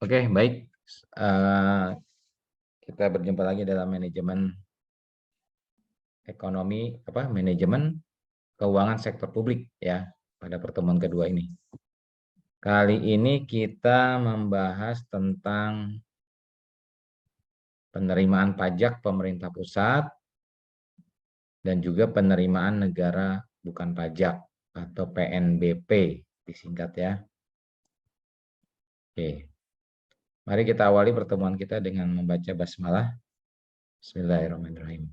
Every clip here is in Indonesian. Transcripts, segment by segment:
Oke, baik. Kita berjumpa lagi dalam manajemen ekonomi, manajemen keuangan sektor publik ya, pada pertemuan kedua ini. Kali ini kita membahas tentang penerimaan pajak pemerintah pusat dan juga penerimaan negara bukan pajak atau PNBP disingkat ya. Oke. Mari kita awali pertemuan kita dengan membaca basmalah. Bismillahirrahmanirrahim.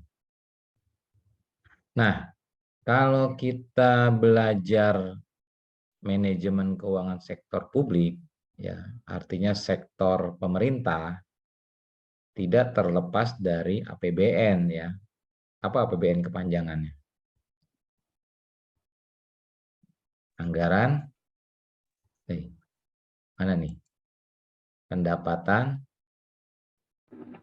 Nah, kalau kita belajar manajemen keuangan sektor publik, ya artinya sektor pemerintah, tidak terlepas dari APBN ya. Apa APBN kepanjangannya? Anggaran, mana nih? Pendapatan.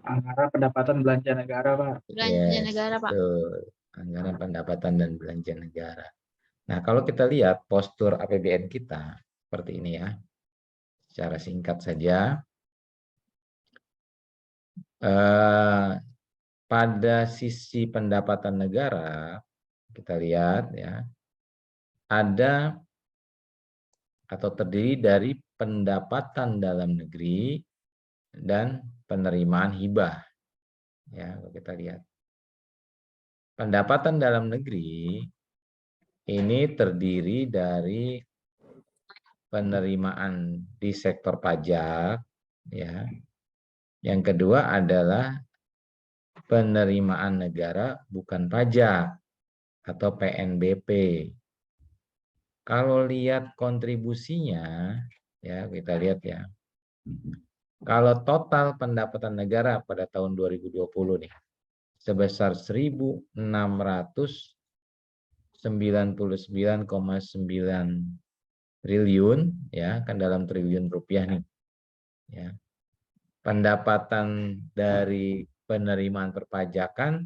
Anggaran pendapatan belanja negara, Pak. Belanja negara, Pak. Betul. Anggaran pendapatan dan belanja negara. Nah, kalau kita lihat postur APBN kita seperti ini ya. Secara singkat saja. Pada sisi pendapatan negara, kita lihat ya, ada atau terdiri dari pendapatan dalam negeri dan penerimaan hibah. Ya, kalau kita lihat. Pendapatan dalam negeri ini terdiri dari penerimaan di sektor pajak, ya. Yang kedua adalah penerimaan negara bukan pajak atau PNBP. Kalau lihat kontribusinya, ya kita lihat ya. Kalau total pendapatan negara pada tahun 2020 nih sebesar 1.699,9 triliun ya, kan dalam triliun rupiah nih. Ya. Pendapatan dari penerimaan perpajakan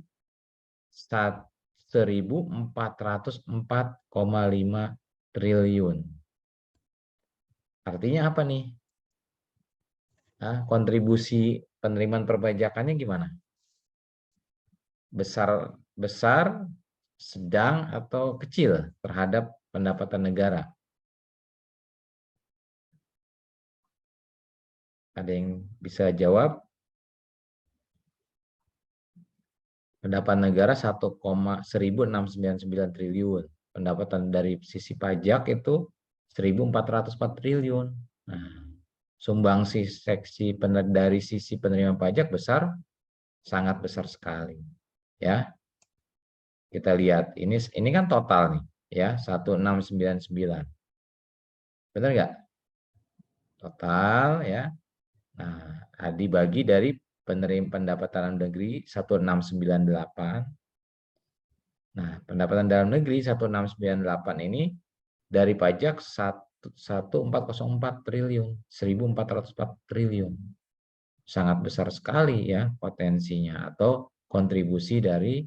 1.404,5 triliun. Artinya apa nih? Kontribusi penerimaan perpajakannya gimana? Besar, sedang, atau kecil terhadap pendapatan negara? Ada yang bisa jawab? Pendapatan negara 1,1699 triliun. Pendapatan dari sisi pajak itu 1.404 triliun. Nah, sumbangsi dari sisi penerimaan pajak besar, sangat besar sekali. Ya, kita lihat ini kan total nih, ya 1.699. Benar nggak? Total ya. Nah, dibagi dari penerima pendapatan dalam negeri 1.698. Nah, pendapatan dalam negeri 1.698 ini dari pajak 1.404 triliun, 1.404 triliun. Sangat besar sekali ya potensinya atau kontribusi dari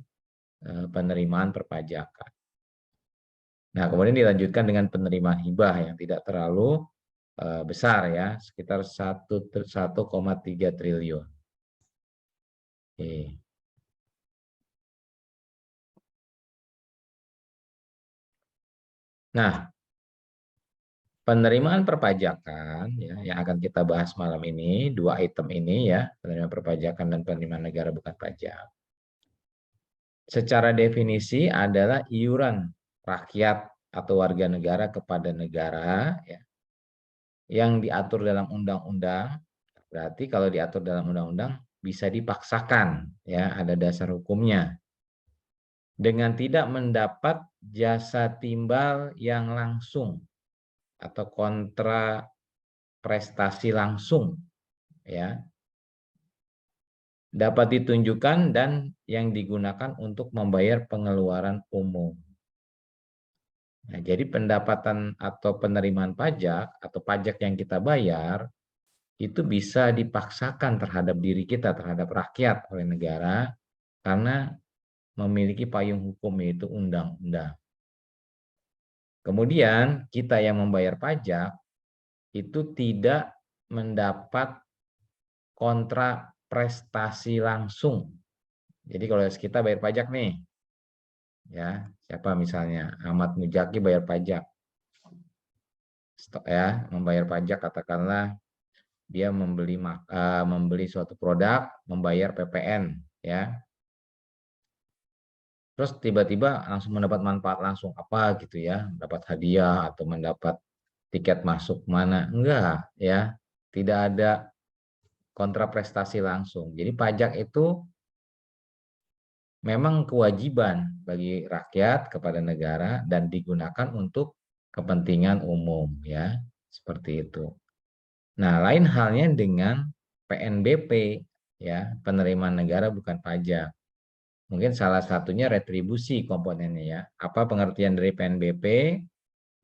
penerimaan perpajakan. Nah, kemudian dilanjutkan dengan penerimaan hibah yang tidak terlalu besar ya, sekitar 1,3 triliun. Oke. Nah, penerimaan perpajakan ya, yang akan kita bahas malam ini, dua item ini ya, penerimaan perpajakan dan penerimaan negara bukan pajak. Secara definisi adalah iuran rakyat atau warga negara kepada negara ya, yang diatur dalam undang-undang. Berarti kalau diatur dalam undang-undang bisa dipaksakan ya, ada dasar hukumnya. Dengan tidak mendapat jasa timbal yang langsung atau kontra prestasi langsung ya, dapat ditunjukkan dan yang digunakan untuk membayar pengeluaran umum. Nah, jadi pendapatan atau penerimaan pajak atau pajak yang kita bayar itu bisa dipaksakan terhadap diri kita, terhadap rakyat oleh negara karena memiliki payung hukum yaitu undang-undang. Kemudian kita yang membayar pajak itu tidak mendapat kontra prestasi langsung. Jadi kalau kita bayar pajak nih, ya siapa misalnya Ahmad Mujaki bayar pajak, ya membayar pajak, katakanlah dia membeli suatu produk, membayar PPN, ya. Terus tiba-tiba langsung mendapat manfaat langsung apa gitu ya, dapat hadiah atau mendapat tiket masuk mana? Enggak, ya. Tidak ada kontraprestasi langsung. Jadi pajak itu memang kewajiban bagi rakyat kepada negara dan digunakan untuk kepentingan umum, ya. Seperti itu. Nah, lain halnya dengan PNBP, ya, penerimaan negara bukan pajak. Mungkin salah satunya retribusi komponennya, ya. Apa pengertian dari PNBP?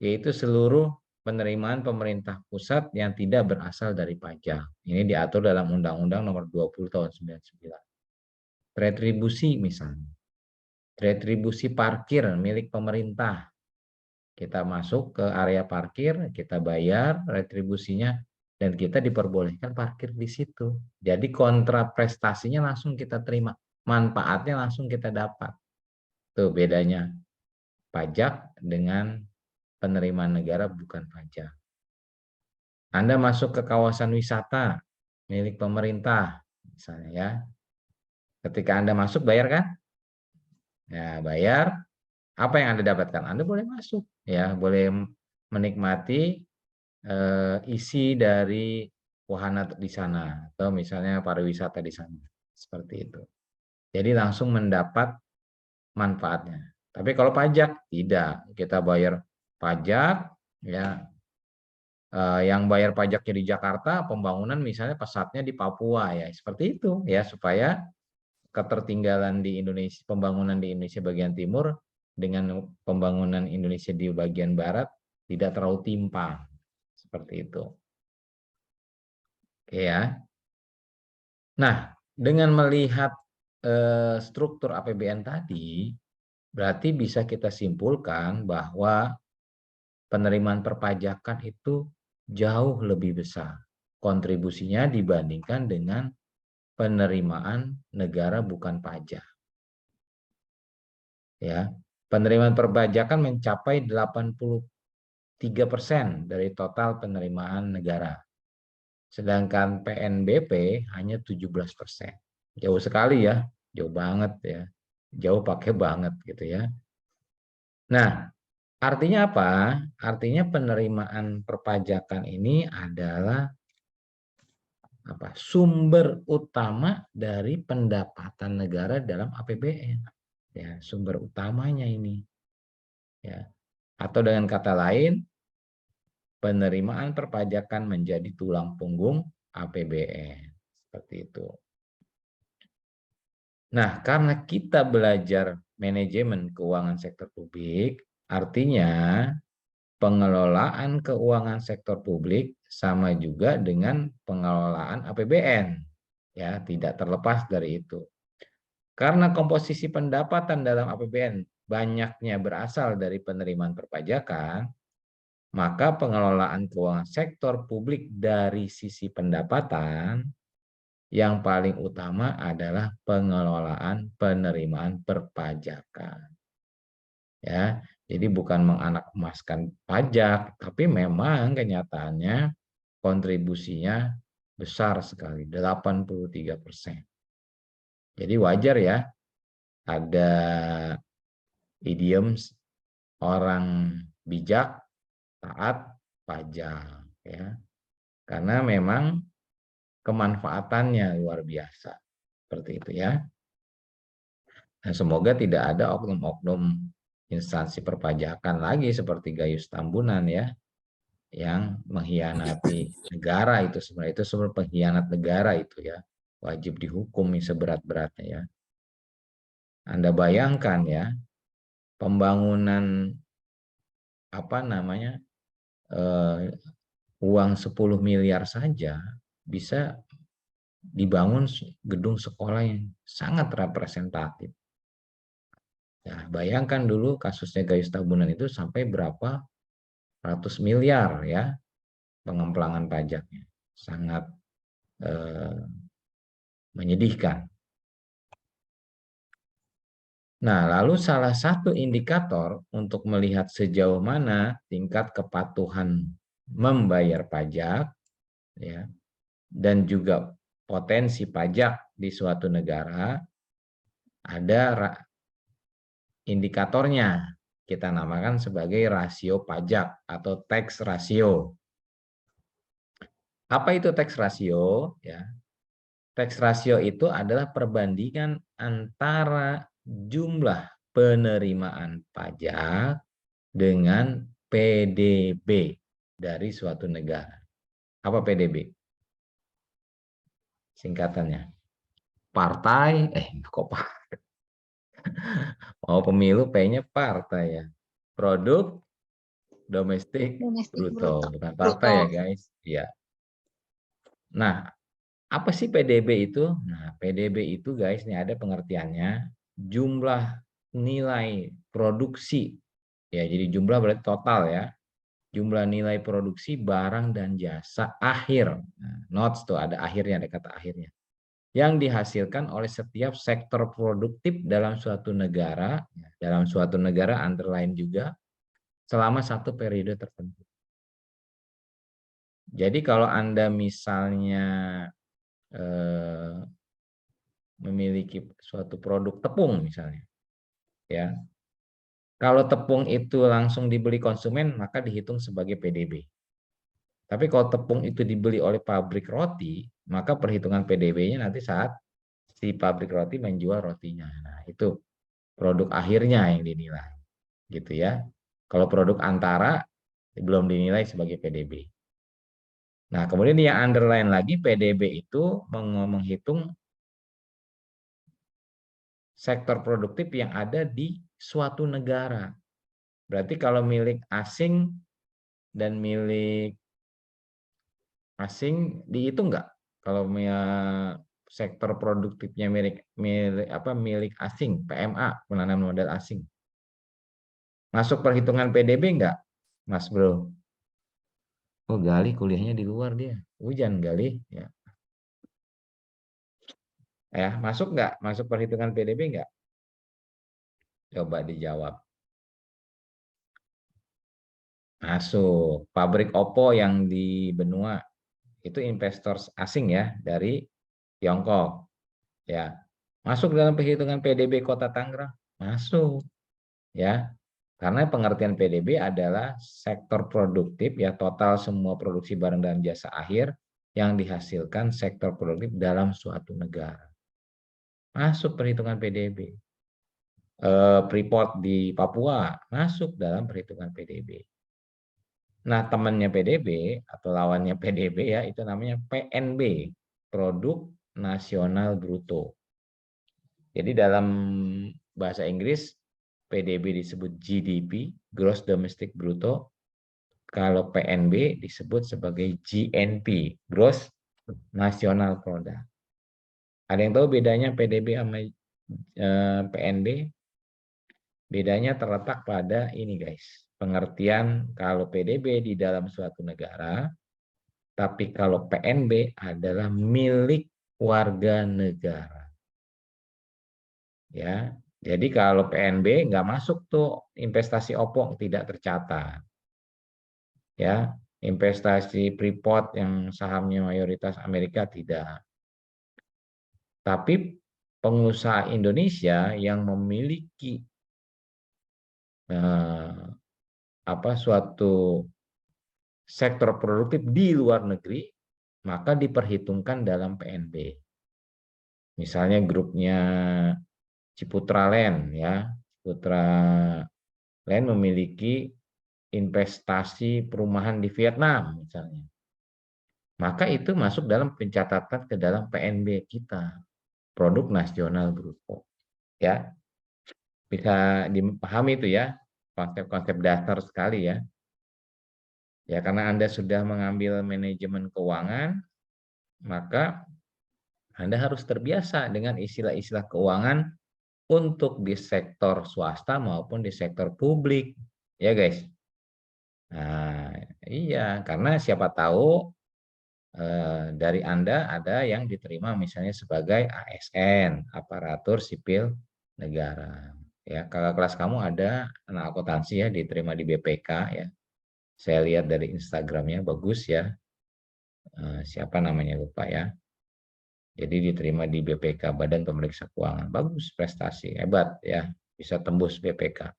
Yaitu seluruh penerimaan pemerintah pusat yang tidak berasal dari pajak. Ini diatur dalam Undang-Undang Nomor 20 Tahun 99. Retribusi misalnya. Retribusi parkir milik pemerintah. Kita masuk ke area parkir, kita bayar retribusinya, dan kita diperbolehkan parkir di situ. Jadi kontra prestasinya langsung kita terima, manfaatnya langsung kita dapat. Tuh bedanya pajak dengan penerimaan negara bukan pajak. Anda masuk ke kawasan wisata milik pemerintah, misalnya ya. Ketika Anda masuk bayar kan? Ya, bayar. Apa yang Anda dapatkan? Anda boleh masuk, ya, boleh menikmati isi dari wahana di sana atau misalnya pariwisata di sana, seperti itu. Jadi langsung mendapat manfaatnya. Tapi kalau pajak tidak, kita bayar pajak, ya, yang bayar pajaknya di Jakarta, pembangunan misalnya pesatnya di Papua, ya seperti itu, ya, supaya ketertinggalan di Indonesia, pembangunan di Indonesia bagian timur dengan pembangunan Indonesia di bagian barat tidak terlalu timpang, seperti itu. Oke ya. Nah, dengan melihat struktur APBN tadi, berarti bisa kita simpulkan bahwa penerimaan perpajakan itu jauh lebih besar kontribusinya dibandingkan dengan penerimaan negara bukan pajak. Ya, penerimaan perpajakan mencapai 83% dari total penerimaan negara. Sedangkan PNBP hanya 17%. Jauh sekali ya, jauh banget ya. Jauh pakai banget gitu ya. Nah, artinya apa? Artinya penerimaan perpajakan ini adalah sumber utama dari pendapatan negara dalam APBN. Ya, sumber utamanya ini. Ya. Atau dengan kata lain, penerimaan perpajakan menjadi tulang punggung APBN. Seperti itu. Nah, karena kita belajar manajemen keuangan sektor publik, artinya pengelolaan keuangan sektor publik sama juga dengan pengelolaan APBN. Ya, tidak terlepas dari itu. Karena komposisi pendapatan dalam APBN banyaknya berasal dari penerimaan perpajakan, maka pengelolaan keuangan sektor publik dari sisi pendapatan yang paling utama adalah pengelolaan penerimaan perpajakan. Ya, jadi bukan menganak-emaskan pajak, tapi memang kenyataannya kontribusinya besar sekali, 83%. Jadi wajar ya, ada idiom orang bijak taat pajak, ya. Karena memang kemanfaatannya luar biasa. Seperti itu ya. Nah, semoga tidak ada oknum-oknum instansi perpajakan lagi seperti Gayus Tambunan ya, yang mengkhianati negara. Itu sebenarnya pengkhianat negara itu ya, wajib dihukum seberat-beratnya ya. Anda bayangkan ya, pembangunan uang 10 miliar saja bisa dibangun gedung sekolah yang sangat representatif. Nah, bayangkan dulu kasusnya Gayus Tambunan itu sampai berapa ratus miliar ya pengemplangan pajaknya. sangat menyedihkan. Nah, lalu salah satu indikator untuk melihat sejauh mana tingkat kepatuhan membayar pajak, ya, dan juga potensi pajak di suatu negara, ada indikatornya. Kita namakan sebagai rasio pajak atau tax ratio. Apa itu tax ratio? Ya, tax ratio itu adalah perbandingan antara jumlah penerimaan pajak dengan PDB dari suatu negara. Apa PDB? Singkatannya. Partai, kok mau pemilu P-nya partai ya. Produk domestik Domestik bruto, bruto. bukan partai ya guys. Iya. Nah, apa sih PDB itu? Nah, PDB itu guys, ini ada pengertiannya, jumlah nilai produksi. Ya, jadi jumlah berarti total ya. Jumlah nilai produksi barang dan jasa akhir. Nah, notes tuh ada akhirnya, ada kata akhirnya. Yang dihasilkan oleh setiap sektor produktif dalam suatu negara, dalam suatu negara underline juga, selama satu periode tertentu. Jadi kalau Anda misalnya memiliki suatu produk tepung misalnya, ya, kalau tepung itu langsung dibeli konsumen maka dihitung sebagai PDB. Tapi kalau tepung itu dibeli oleh pabrik roti, maka perhitungan PDB-nya nanti saat si pabrik roti menjual rotinya. Nah, itu produk akhirnya yang dinilai, gitu ya. Kalau produk antara belum dinilai sebagai PDB. Nah, kemudian yang underline lagi, PDB itu menghitung sektor produktif yang ada di suatu negara. Berarti kalau milik asing dan milik asing dihitung nggak? Kalau sektor produktifnya milik asing, PMA, penanaman modal asing. Masuk perhitungan PDB nggak, Mas Bro? Oh, Gali kuliahnya di luar dia. Hujan Gali, ya. Ya, masuk nggak? Masuk perhitungan PDB nggak? Coba dijawab. Masuk. Pabrik Oppo yang di benua itu investor asing ya dari Tiongkok. Ya. Masuk dalam perhitungan PDB Kota Tangerang? Masuk. Ya. Karena pengertian PDB adalah sektor produktif ya, total semua produksi barang dan jasa akhir yang dihasilkan sektor produktif dalam suatu negara. Masuk perhitungan PDB. Freeport di Papua masuk dalam perhitungan PDB. Nah, temannya PDB atau lawannya PDB ya, itu namanya PNB, Produk Nasional Bruto. Jadi dalam bahasa Inggris PDB disebut GDP, Gross Domestic Bruto. Kalau PNB disebut sebagai GNP, Gross National Product. Ada yang tahu bedanya PDB sama PNB? Bedanya terletak pada ini guys, pengertian kalau PDB di dalam suatu negara, tapi kalau PNB adalah milik warga negara. Ya, jadi kalau PNB nggak masuk tuh investasi Oppo tidak tercatat. Ya, investasi Freeport yang sahamnya mayoritas Amerika tidak. Tapi pengusaha Indonesia yang memiliki suatu sektor produktif di luar negeri, maka diperhitungkan dalam PNB. Misalnya grupnya Ciputra Land ya, Ciputra Land memiliki investasi perumahan di Vietnam misalnya. Maka itu masuk dalam pencatatan ke dalam PNB kita, Produk Nasional Bruto. Ya. Bisa dipahami itu ya, konsep-konsep dasar sekali ya. Ya, karena Anda sudah mengambil manajemen keuangan, maka Anda harus terbiasa dengan istilah-istilah keuangan untuk di sektor swasta maupun di sektor publik. Ya, guys. Nah, iya, karena siapa tahu dari Anda ada yang diterima misalnya sebagai ASN, aparatur sipil negara. Ya, kakak kelas kamu ada anak akuntansi ya, diterima di BPK ya. Saya lihat dari Instagramnya bagus ya. Siapa namanya lupa ya. Jadi diterima di BPK, Badan Pemeriksa Keuangan. Bagus prestasi, hebat ya. Bisa tembus BPK.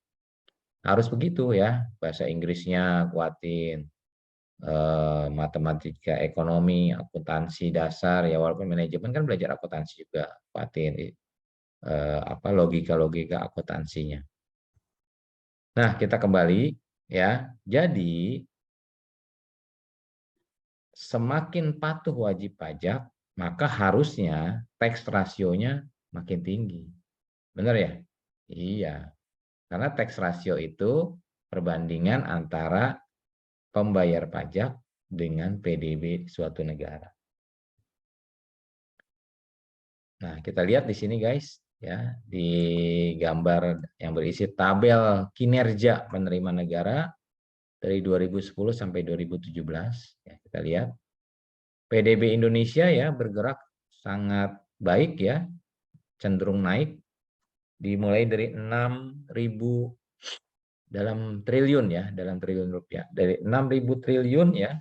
Harus begitu ya. Bahasa Inggrisnya kuatin. Matematika, ekonomi, akuntansi dasar ya, walaupun manajemen kan belajar akuntansi juga, kuatin logika-logika akuntansinya. Nah, kita kembali ya. Jadi semakin patuh wajib pajak, maka harusnya tax rasionya makin tinggi. Benar ya? Iya. Karena tax ratio itu perbandingan antara pembayar pajak dengan PDB suatu negara. Nah, kita lihat di sini guys, ya, di gambar yang berisi tabel kinerja penerima negara dari 2010 sampai 2017. Ya, kita lihat PDB Indonesia ya bergerak sangat baik ya, cenderung naik, dimulai dari 6.000 dalam triliun ya, dalam triliun rupiah, dari 6.000 triliun ya,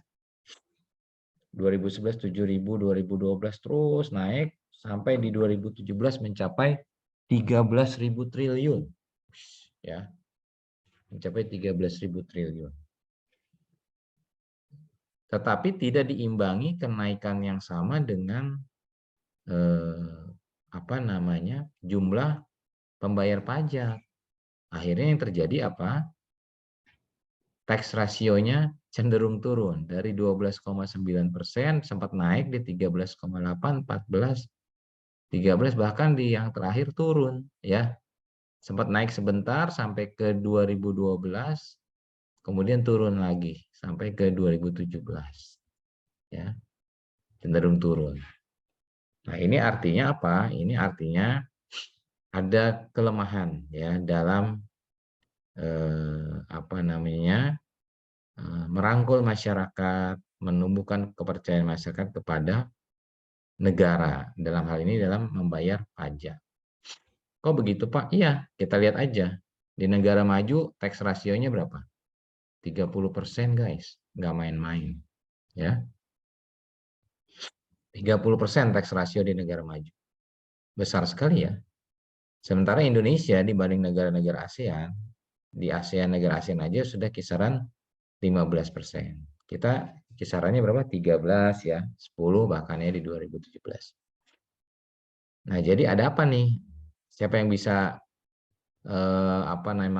2011 7.000, 2012 terus naik sampai di 2017 mencapai 13.000 triliun ya, mencapai 13.000 triliun. Tetapi tidak diimbangi kenaikan yang sama dengan jumlah pembayar pajak. Akhirnya yang terjadi apa? Tax rasionya cenderung turun dari 12,9% sempat naik di 13,8, 14, 13, bahkan di yang terakhir turun ya. Sempat naik sebentar sampai ke 2012, kemudian turun lagi sampai ke 2017. Ya, cenderung turun. Nah, ini artinya apa? Ini artinya ada kelemahan ya dalam merangkul masyarakat, menumbuhkan kepercayaan masyarakat kepada negara, dalam hal ini dalam membayar pajak. Kok begitu Pak? Iya, kita lihat aja. Di negara maju tax rasionya berapa? 30% guys, nggak main-main. Ya, 30% tax rasio di negara maju. Besar sekali ya. Sementara Indonesia dibanding negara-negara ASEAN, di ASEAN, negara ASEAN aja sudah kisaran 15%. Kita kisarannya berapa? 13 ya, 10 bahkan ya di 2017. Nah, jadi ada apa nih? Siapa yang bisa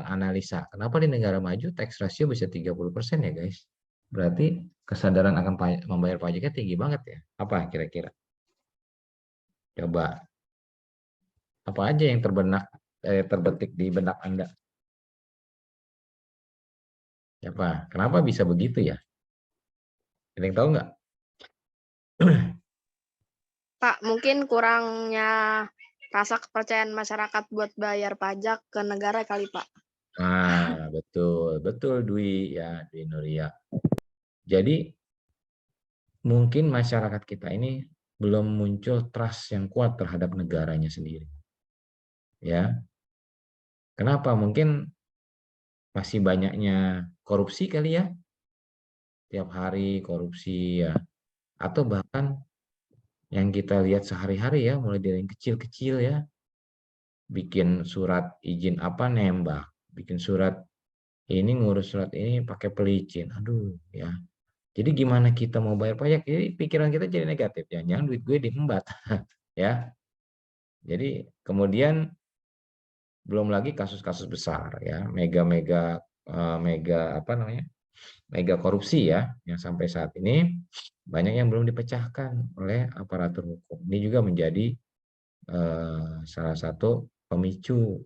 analisa? Kenapa di negara maju tax ratio bisa 30% ya, guys? Berarti kesadaran akan membayar pajaknya tinggi banget ya. Apa kira-kira? Coba apa aja yang terbetik di benak Anda? Siapa? Kenapa bisa begitu ya? Ada yang tahu nggak? Pak, mungkin kurangnya rasa kepercayaan masyarakat buat bayar pajak ke negara kali, Pak. Nah, betul, betul Dwi ya, Dwi Nuria. Jadi mungkin masyarakat kita ini belum muncul trust yang kuat terhadap negaranya sendiri. Ya. Kenapa? Mungkin masih banyaknya korupsi kali ya. Tiap hari korupsi ya. Atau bahkan yang kita lihat sehari-hari ya, mulai dari yang kecil-kecil ya. Bikin surat izin apa nembak, bikin surat ini, ngurus surat ini pakai pelicin. Aduh ya. Jadi gimana kita mau bayar pajak? Jadi pikiran kita jadi negatif. Jangan duit gue diembat. Ya. Jadi kemudian belum lagi kasus-kasus besar ya, mega korupsi ya, yang sampai saat ini banyak yang belum dipecahkan oleh aparatur hukum. Ini juga menjadi salah satu pemicu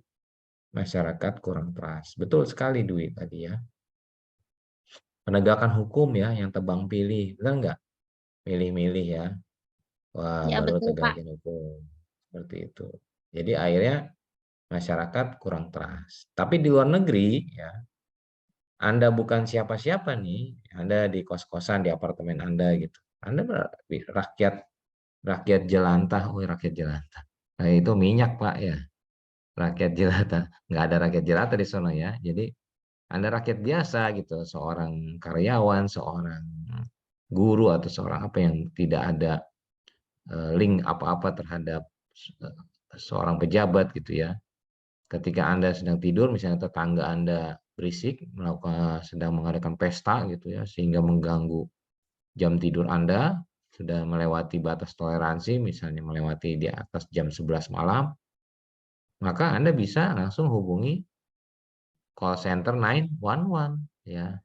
masyarakat kurang trust. Betul sekali Dwi tadi ya. Penegakan hukum ya yang tebang pilih, benar nggak? Milih-milih ya. Wah, Ya, baru betul, Pak. tegakin hukum. Seperti itu. Jadi akhirnya masyarakat kurang trust. Tapi di luar negeri ya, Anda bukan siapa-siapa nih, Anda di kos-kosan, di apartemen Anda gitu. Anda rakyat jelantah, oh rakyat jelantah. Nah, itu minyak Pak ya, rakyat jelantah. Nggak ada rakyat jelantah di sana ya. Jadi Anda rakyat biasa gitu, seorang karyawan, seorang guru atau seorang apa yang tidak ada link apa-apa terhadap seorang pejabat gitu ya. Ketika Anda sedang tidur, misalnya tetangga Anda berisik, sedang mengadakan pesta gitu ya, sehingga mengganggu jam tidur Anda, sudah melewati batas toleransi, misalnya melewati di atas jam 11 malam, maka Anda bisa langsung hubungi call center 911 ya.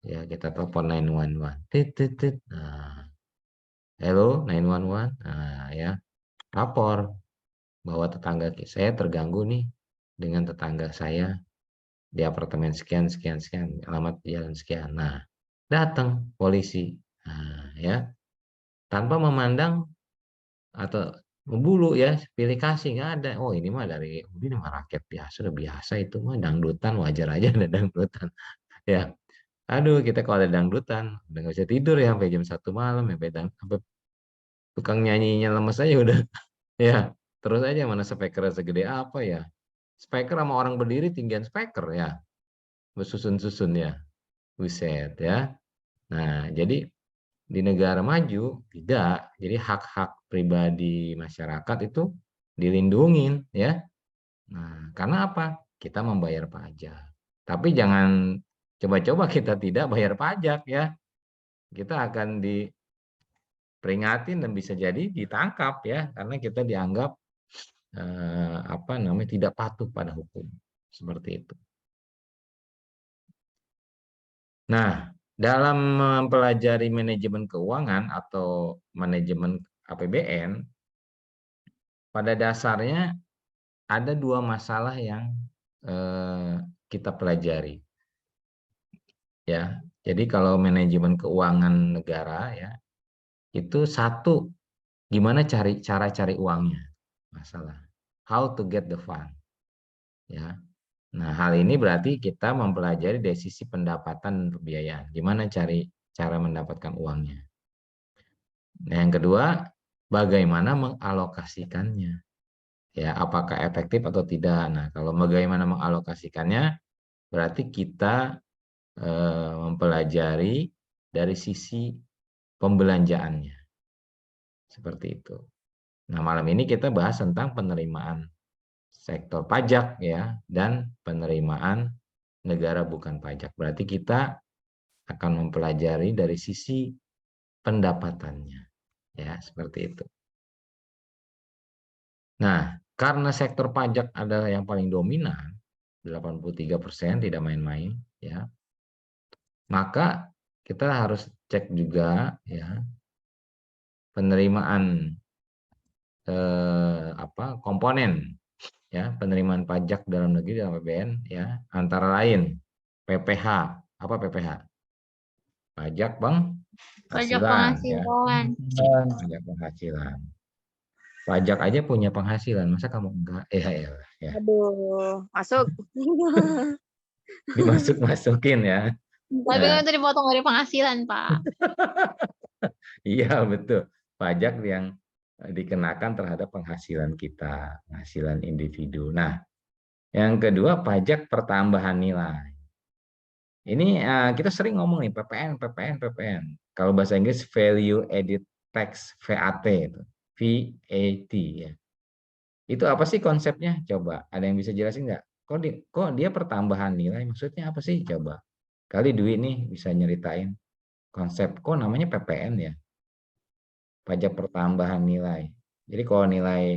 Ya, kita telepon 911. Tit, tit, tit. Nah, hello 911. Nah, ya, lapor bahwa tetangga saya terganggu nih dengan tetangga saya di apartemen sekian sekian sekian, alamat jalan sekian. Nah, datang polisi. Nah, ya, tanpa memandang atau membulu ya, pilih kasih nggak ada. Oh ini mah ini mah rakyat biasa, udah biasa itu mah dangdutan, wajar aja ada dangdutan. Ya, aduh kita kalau ada dangdutan udah nggak bisa tidur ya sampai jam 1 malam ya, sampai tukang nyanyinya lemes aja udah. Ya, terus aja mana speaker segede apa ya. Speaker sama orang berdiri tinggian speaker ya, bersusun-susun ya, buset ya. Nah, jadi di negara maju tidak, jadi hak-hak pribadi masyarakat itu dilindungin ya. Nah, karena apa? Kita membayar pajak. Tapi jangan coba-coba kita tidak bayar pajak ya. Kita akan diperingatin dan bisa jadi ditangkap ya, karena kita dianggap apa namanya tidak patuh pada hukum. Seperti itu. Nah, dalam mempelajari manajemen keuangan atau manajemen APBN, pada dasarnya ada dua masalah yang kita pelajari. Ya, jadi kalau manajemen keuangan negara ya, itu satu, gimana cara cari uangnya, masalah. How to get the fund. Ya. Nah, hal ini berarti kita mempelajari dari sisi pendapatan dan pembiayaan. Gimana cara mendapatkan uangnya. Nah, yang kedua, bagaimana mengalokasikannya. Ya, apakah efektif atau tidak. Nah, kalau bagaimana mengalokasikannya, berarti kita mempelajari dari sisi pembelanjaannya. Seperti itu. Nah, malam ini kita bahas tentang penerimaan sektor pajak ya dan penerimaan negara bukan pajak. Berarti kita akan mempelajari dari sisi pendapatannya. Ya, seperti itu. Nah, karena sektor pajak adalah yang paling dominan, 83% tidak main-main ya. Maka kita harus cek juga ya penerimaan komponen ya, penerimaan pajak dalam negeri dalam APBN ya, antara lain PPH. Apa PPH? Pajak Pajak penghasilan ya. penghasilan. Pajak penghasilan. Pajak aja punya penghasilan, masa kamu enggak? Ya. Aduh, masuk. Dimasukin ya. Tapi Nah, kan itu dipotong dari penghasilan, Pak. iya betul. Pajak yang dikenakan terhadap penghasilan kita, penghasilan individu. Nah, yang kedua pajak pertambahan nilai. Ini kita sering ngomong nih PPN. Kalau bahasa Inggris value added tax VAT itu, VAT ya. Itu apa sih konsepnya? Coba ada yang bisa jelasin nggak? Kok dia pertambahan nilai? Maksudnya apa sih? Coba. Kali Dwi nih bisa nyeritain konsep. Kok namanya PPN ya? Pajak pertambahan nilai. Jadi kalau nilai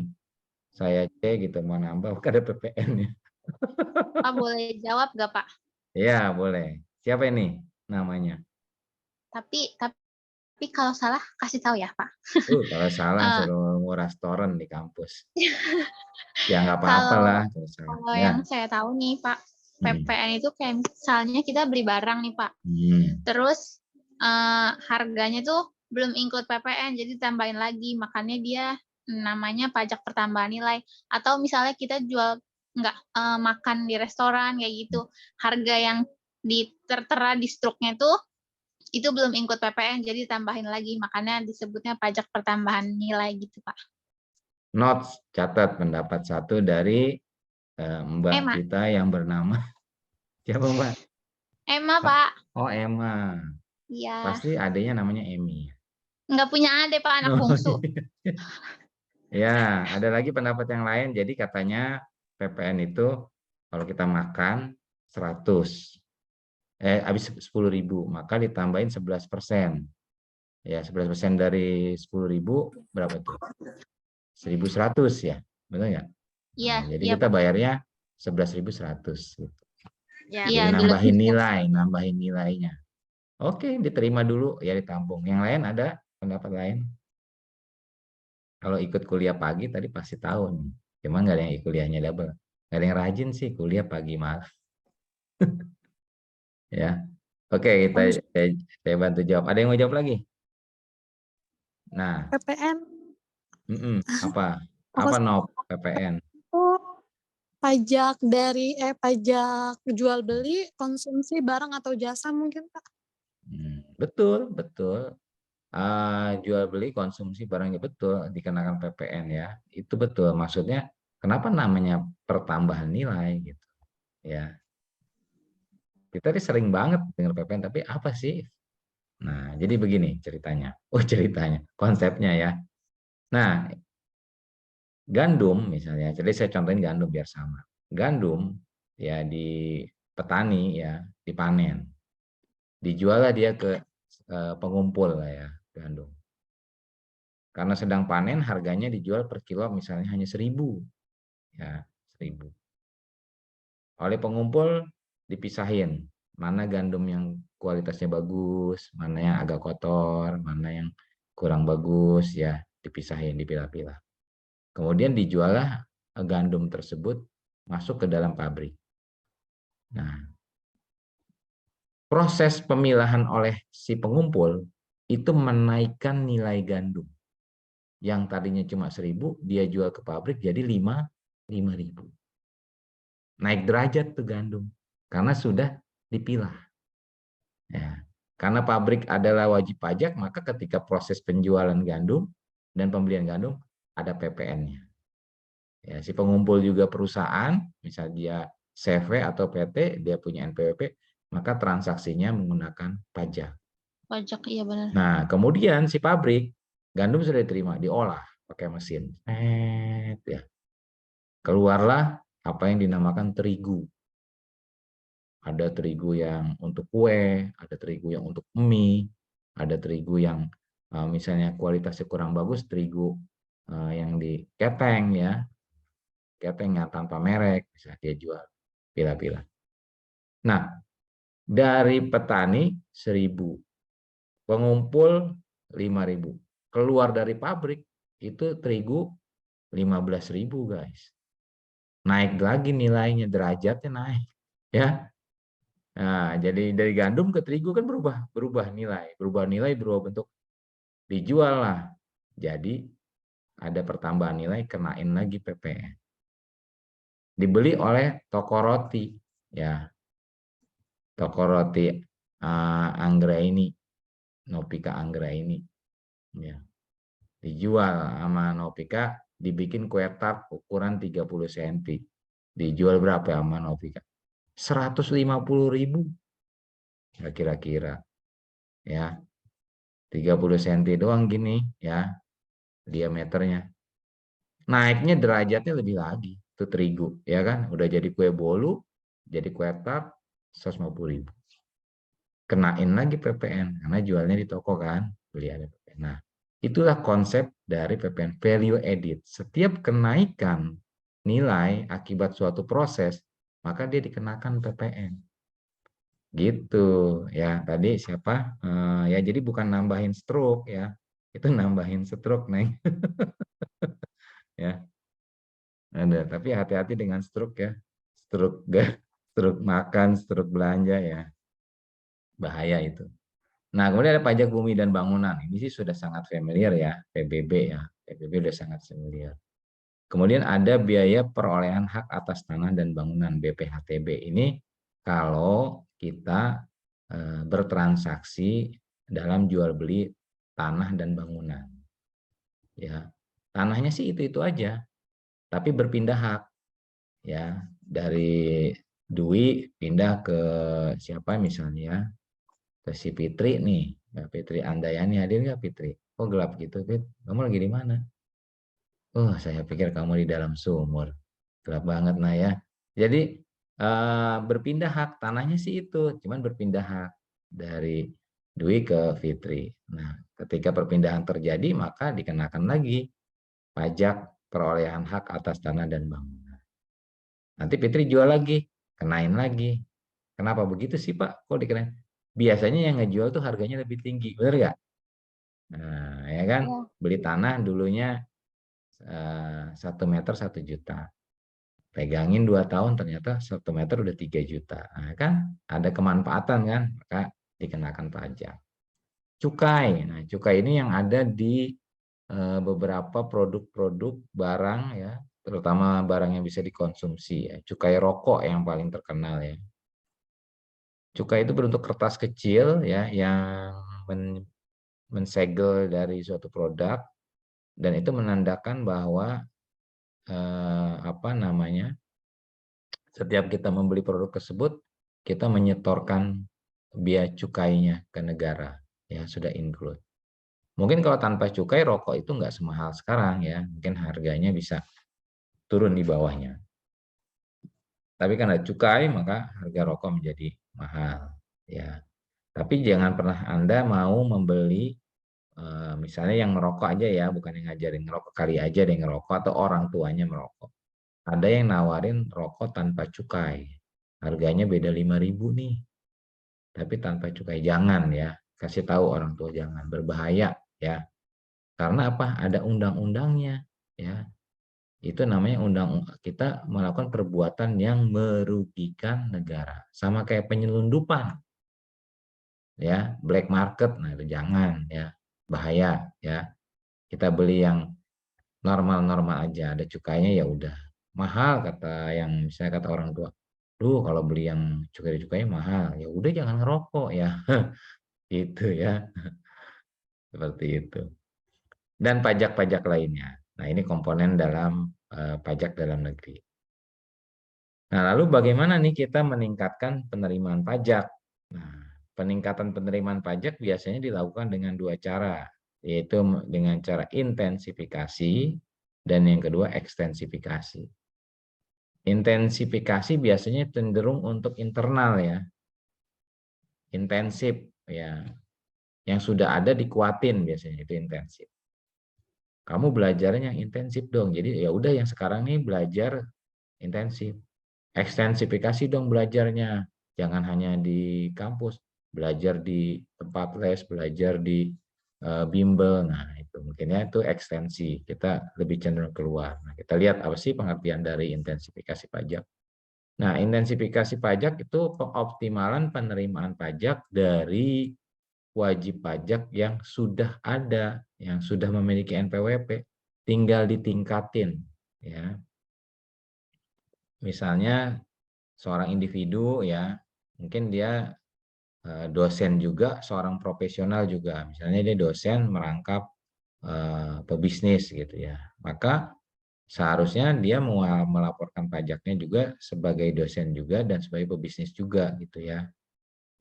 saya C gitu mau nambah, ada PPN ya. Pak boleh jawab nggak, Pak? Iya boleh. Siapa ini namanya? Tapi kalau salah kasih tahu ya, Pak. Kalau salah Eh, suruh nguras torrent di kampus. Ya nggak apa-apa Kalau lah kalau salah. kalau Ya. yang saya tahu nih, Pak, Hmm. PPN itu kayak misalnya kita beli barang nih, Pak. Terus harganya tuh belum include PPN, jadi tambahin lagi. Makanya dia namanya pajak pertambahan nilai. Atau misalnya kita jual nggak makan di restoran kayak gitu, harga yang tertera di struknya tuh itu belum include PPN, jadi tambahin lagi, makanya disebutnya pajak pertambahan nilai gitu, Pak. Notes, catat pendapat 1 dari Mbak Emma. kita yang bernama siapa, Mbak? Emma, Pak. Oh, Emma. Iya. Pasti adanya namanya Emi. Nggak punya adik, Pak, anak bungsu. Ya, ada lagi pendapat yang lain. Jadi katanya PPN itu kalau kita makan 100, habis 10.000, maka ditambahin 11%. Ya, 11% dari 10.000 berapa tuh? 1.100 ya, betul nggak? Iya. Nah, jadi Iya, kita Pak. bayarnya 11.100. Gitu. Ya, Iya, Jadi dulu. nambahin nilainya. Oke, diterima dulu ya, ditampung. Yang lain ada pendapat lain? Kalau ikut kuliah pagi tadi pasti tahu nih. Cuma nggak ada yang kuliahnya double. Nggak ada yang rajin sih kuliah pagi maaf. Ya. Oke, saya bantu jawab. Ada yang mau jawab lagi? Nah, PPN apa? Aku Apa NOP PPN? itu pajak dari pajak jual beli konsumsi barang atau jasa mungkin, Pak. Betul, betul. Jual beli konsumsi barangnya betul dikenakan PPN ya. Itu betul. Maksudnya kenapa namanya pertambahan nilai gitu. Ya. Kita sering banget dengar PPN, tapi apa sih? Nah, jadi begini ceritanya. Oh, ceritanya, konsepnya ya. Nah, gandum misalnya, jadi saya contohin gandum biar sama. Gandum ya di petani ya dipanen, dijual lah dia ke pengumpul lah ya gandum. Karena sedang panen harganya dijual per kilo misalnya hanya 1.000 ya 1.000. Oleh pengumpul dipisahin mana gandum yang kualitasnya bagus, mana yang agak kotor, mana yang kurang bagus ya dipisahin, dipilah-pilah. Kemudian dijuallah gandum tersebut masuk ke dalam pabrik. Nah, proses pemilahan oleh si pengumpul itu menaikkan nilai gandum. Yang tadinya cuma 1.000, dia jual ke pabrik jadi 5.000. Naik derajat tuh gandum karena sudah dipilah. Ya. Karena pabrik adalah wajib pajak, maka ketika proses penjualan gandum dan pembelian gandum ada PPN-nya. Ya, si pengumpul juga perusahaan, misal dia CV atau PT, dia punya NPWP, maka transaksinya menggunakan pajak. Pajak, iya benar. Nah, kemudian si pabrik, gandum sudah diterima, diolah pakai mesin. Ya. Keluarlah apa yang dinamakan terigu. Ada terigu yang untuk kue, ada terigu yang untuk mie, ada terigu yang misalnya kualitasnya kurang bagus, terigu yang diketeng ya, ketengnya tanpa merek, bisa dia jual pilah-pilah. Nah, dari petani 1.000, pengumpul 5.000, keluar dari pabrik itu terigu 15.000 guys. Naik lagi nilainya, derajatnya naik ya. Nah, jadi dari gandum ke terigu kan berubah nilai, berubah bentuk, dijual lah. Jadi ada pertambahan nilai, kenain lagi PPN. Dibeli oleh toko roti, ya, toko roti Anggraini, Nopika Anggraini, ya, dijual sama Nopika, dibikin kue tart ukuran 30 cm, dijual berapa sama Nopika? 150.000. Kira-kira ya 30 cm doang gini ya diameternya, naiknya derajatnya lebih lagi itu terigu ya kan, udah jadi kue bolu, jadi kue tart 150.000, kenain lagi PPN karena jualnya di toko kan, beli ada PPN. Nah, itulah konsep dari PPN, value added. Setiap kenaikan nilai akibat suatu proses maka dia dikenakan PPN. Gitu ya. Tadi siapa ya, jadi bukan nambahin stroke ya, itu nambahin stroke Neng. Ya ada, tapi hati-hati dengan stroke ya, stroke stroke makan, stroke belanja ya, bahaya itu. Nah, kemudian ada pajak bumi dan bangunan, ini sih sudah sangat familiar ya, PBB ya, PBB sudah sangat familiar. Kemudian ada biaya perolehan hak atas tanah dan bangunan, BPHTB. Ini kalau kita bertransaksi dalam jual beli tanah dan bangunan. Ya, tanahnya sih itu aja, tapi berpindah hak. Ya, dari Dwi pindah ke siapa misalnya, ke si Fitri nih, Fitri Andayani, hadir nggak Fitri? Oh gelap gitu, Fit. Kamu lagi di mana? Oh, saya pikir kamu di dalam sumur. Gelap banget, nah ya. Jadi berpindah hak tanahnya sih itu, cuman berpindah hak dari Dwi ke Fitri. Nah, ketika perpindahan terjadi, maka dikenakan lagi pajak perolehan hak atas tanah dan bangunan. Nanti Fitri jual lagi, kenain lagi. Kenapa begitu sih Pak? Kok dikenain? Biasanya yang ngejual tuh harganya lebih tinggi, bener nggak? Nah, ya kan? Beli tanah dulunya 1 meter 1 juta. Pegangin 2 tahun ternyata 1 meter udah 3 juta. Nah, kan ada kemanfaatan kan, maka dikenakan pajak. Cukai. Nah, cukai ini yang ada di beberapa produk-produk barang ya, terutama barang yang bisa dikonsumsi ya. Cukai rokok yang paling terkenal ya. Cukai itu bentuk kertas kecil ya yang mensegel dari suatu produk dan itu menandakan bahwa setiap kita membeli produk tersebut kita menyetorkan biaya cukainya ke negara ya, sudah include. Mungkin kalau tanpa cukai rokok itu nggak semahal sekarang ya, mungkin harganya bisa turun di bawahnya. Tapi karena cukai maka harga rokok menjadi mahal ya. Tapi jangan pernah Anda mau membeli misalnya yang merokok aja ya, bukan yang ngajarin ngerokok, kali aja ada yang ngerokok atau orang tuanya merokok. Ada yang nawarin rokok tanpa cukai. Harganya beda 5.000 nih. Tapi tanpa cukai, jangan ya. Kasih tahu orang tua jangan, berbahaya ya. Karena apa? Ada undang-undangnya ya. Itu namanya kita melakukan perbuatan yang merugikan negara. Sama kayak penyelundupan. Ya, black market. Nah, itu jangan ya. Bahaya ya. Kita beli yang normal-normal aja, ada cukainya ya udah. Mahal misalnya kata orang tua. Duh, kalau beli yang cukai-cukainya mahal. Ya udah jangan ngerokok ya. Gitu ya. Seperti itu. Dan pajak-pajak lainnya. Nah, ini komponen dalam pajak dalam negeri. Nah, lalu bagaimana nih kita meningkatkan penerimaan pajak? Nah, peningkatan penerimaan pajak biasanya dilakukan dengan 2 cara, yaitu dengan cara intensifikasi dan yang kedua ekstensifikasi. Intensifikasi biasanya cenderung untuk internal ya, intensif ya, yang sudah ada dikuatin biasanya itu intensif. Kamu belajarnya yang intensif dong, jadi ya udah yang sekarang nih belajar intensif. Ekstensifikasi dong belajarnya, jangan hanya di kampus, belajar di tempat les, belajar di bimbel. Nah itu mungkinnya itu ekstensi, kita lebih cenderung keluar. Nah, kita lihat apa sih pengertian dari intensifikasi pajak. Nah intensifikasi pajak itu pengoptimalan penerimaan pajak dari wajib pajak yang sudah ada, yang sudah memiliki NPWP, tinggal ditingkatin ya. Misalnya seorang individu ya, mungkin dia dosen juga, seorang profesional juga. Misalnya dia dosen merangkap pebisnis gitu ya. Maka seharusnya dia melaporkan pajaknya juga sebagai dosen juga dan sebagai pebisnis juga gitu ya.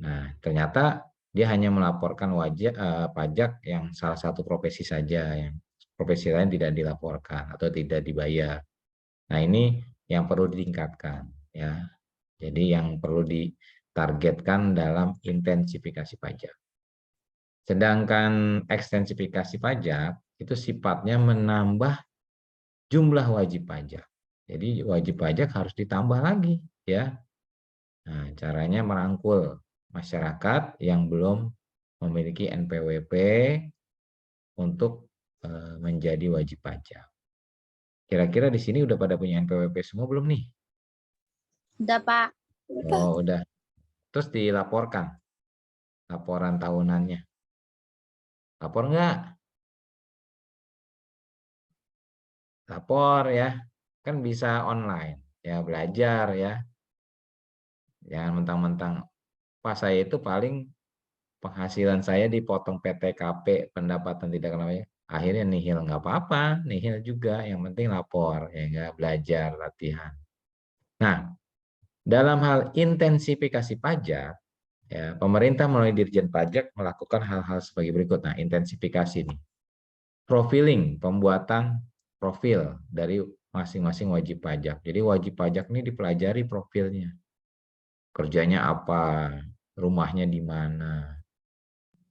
Nah, ternyata dia hanya melaporkan pajak yang salah satu profesi saja, yang profesi lain tidak dilaporkan atau tidak dibayar. Nah, ini yang perlu ditingkatkan ya. Jadi yang perlu ditargetkan dalam intensifikasi pajak. Sedangkan ekstensifikasi pajak itu sifatnya menambah jumlah wajib pajak. Jadi wajib pajak harus ditambah lagi ya. Nah, caranya merangkul masyarakat yang belum memiliki NPWP untuk menjadi wajib pajak. Kira-kira di sini udah pada punya NPWP semua belum nih? Udah, Pak. Oh, udah. Terus dilaporkan laporan tahunannya. Lapor enggak? Lapor ya. Kan bisa online. Ya belajar ya. Jangan mentang-mentang pas saya itu paling penghasilan saya dipotong PTKP, pendapatan tidak kena pajak, akhirnya nihil, nggak apa-apa, nihil juga, yang penting lapor, ya nggak, belajar, latihan. Nah, dalam hal intensifikasi pajak, ya, pemerintah melalui Dirjen Pajak melakukan hal-hal sebagai berikut. Nah, intensifikasi nih. Profiling, pembuatan profil dari masing-masing wajib pajak. Jadi wajib pajak ini dipelajari profilnya. Kerjanya apa, rumahnya di mana,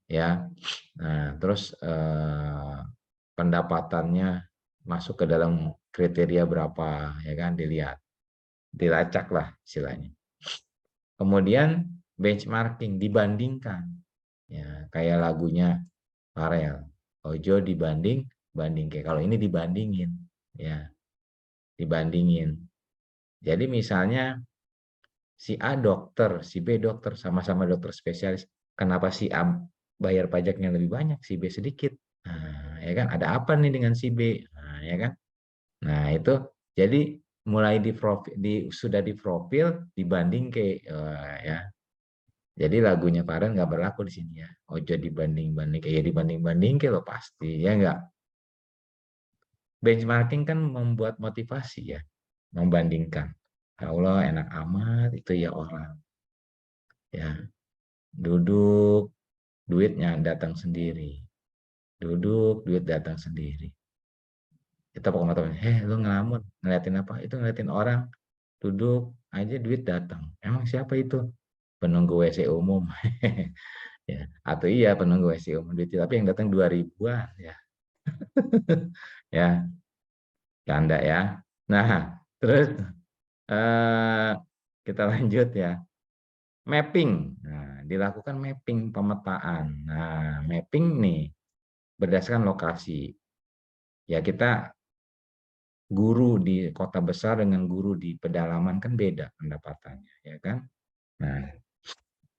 ya. Nah, terus pendapatannya masuk ke dalam kriteria berapa, ya kan, dilihat. Dilacak lah istilahnya. Kemudian benchmarking, dibandingkan. Ya, kayak lagunya Farel, Ojo dibanding, banding. Kayak kalau ini dibandingin, ya, dibandingin. Jadi misalnya si A dokter, si B dokter, sama-sama dokter spesialis. Kenapa si A bayar pajaknya lebih banyak, si B sedikit? Nah, ya kan, ada apa nih dengan si B? Nah, ya kan. Nah, itu jadi mulai sudah diprofil, dibanding ke, ya. Jadi lagunya Farel nggak berlaku di sini ya. Ojo dibanding-banding, kayak dibanding-banding ke lo pasti, ya nggak. Benchmarking kan membuat motivasi ya, membandingkan. Ya Allah, enak amat itu ya orang. Ya, duduk, duitnya datang sendiri. Duduk, duit datang sendiri. Kita pokoknya teman, lu ngelamun, ngeliatin apa? Itu ngeliatin orang, duduk aja duit datang. Emang siapa itu? Penunggu WC umum. Ya, atau iya penunggu WC umum duit, tapi yang datang 2.000-an ya. Ya, canda ya. Nah, terus kita lanjut ya. Mapping. Nah, dilakukan mapping, pemetaan. Nah, mapping nih berdasarkan lokasi. Ya, kita guru di kota besar dengan guru di pedalaman kan beda pendapatannya, ya kan? Nah,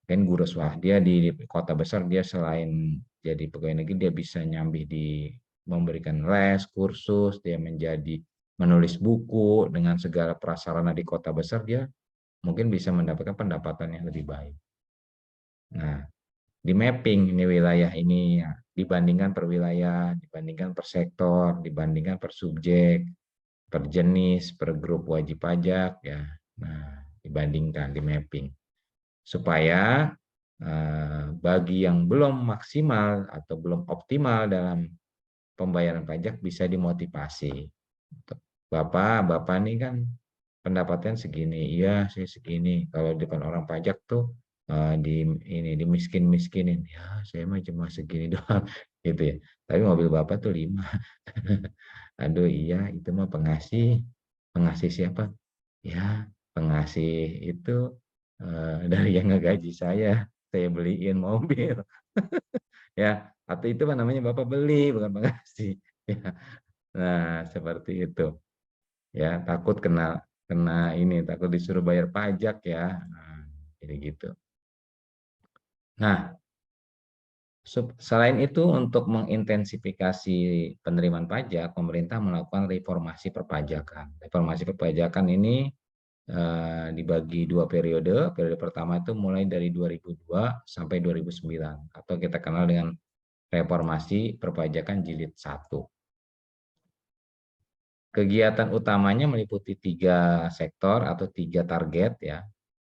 kan guru dia di kota besar, dia selain jadi pegawai negeri, dia bisa nyambi di memberikan les, kursus, dia menjadi menulis buku dengan segala prasarana di kota besar, dia mungkin bisa mendapatkan pendapatan yang lebih baik. Nah, di mapping ini wilayah ini ya, dibandingkan per wilayah, dibandingkan per sektor, dibandingkan per subjek, per jenis, per grup wajib pajak ya. Nah, dibandingkan di mapping supaya bagi yang belum maksimal atau belum optimal dalam pembayaran pajak bisa dimotivasi. Bapak nih kan pendapatan segini, iya saya segini. Kalau depan orang pajak tuh dimiskin-miskinin, ya saya mah cuma segini doang, gitu ya. Tapi mobil bapak tuh 5. Aduh iya itu mah pengasih siapa? Ya pengasih itu dari yang ngegaji saya beliin mobil. Ya, atau itu apa namanya bapak beli bukan pengasih. Ya. Nah seperti itu. Ya takut kena ini, takut disuruh bayar pajak ya. Nah, jadi gitu. Nah, selain itu untuk mengintensifikasi penerimaan pajak, pemerintah melakukan reformasi perpajakan. Reformasi perpajakan ini dibagi 2 periode. Periode pertama itu mulai dari 2002 sampai 2009 atau kita kenal dengan reformasi perpajakan jilid 1. Kegiatan utamanya meliputi 3 sektor atau 3 target ya.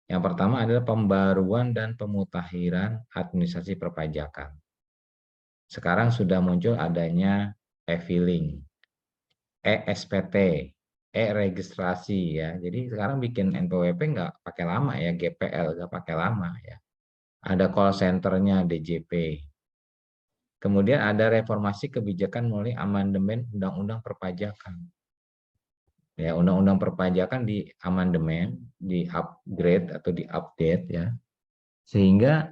Yang pertama adalah pembaruan dan pemutakhiran administrasi perpajakan. Sekarang sudah muncul adanya e-filing, e-SPT, e-registrasi ya. Jadi sekarang bikin NPWP nggak pakai lama ya, GPL nggak pakai lama ya. Ada call centernya DJP. Kemudian ada reformasi kebijakan melalui amandemen Undang-Undang Perpajakan. Ya, Undang-Undang Perpajakan di amandemen, di upgrade atau di update ya, sehingga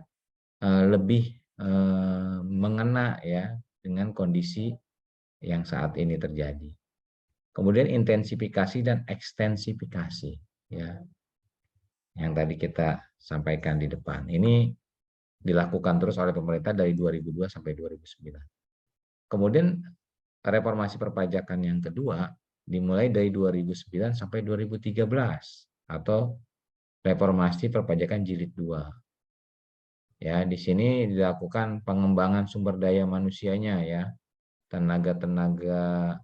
lebih mengena ya dengan kondisi yang saat ini terjadi. Kemudian intensifikasi dan ekstensifikasi ya, yang tadi kita sampaikan di depan. Ini dilakukan terus oleh pemerintah dari 2002 sampai 2009. Kemudian reformasi perpajakan yang kedua dimulai dari 2009 sampai 2013 atau reformasi perpajakan jilid 2. Ya, di sini dilakukan pengembangan sumber daya manusianya ya. Tenaga-tenaga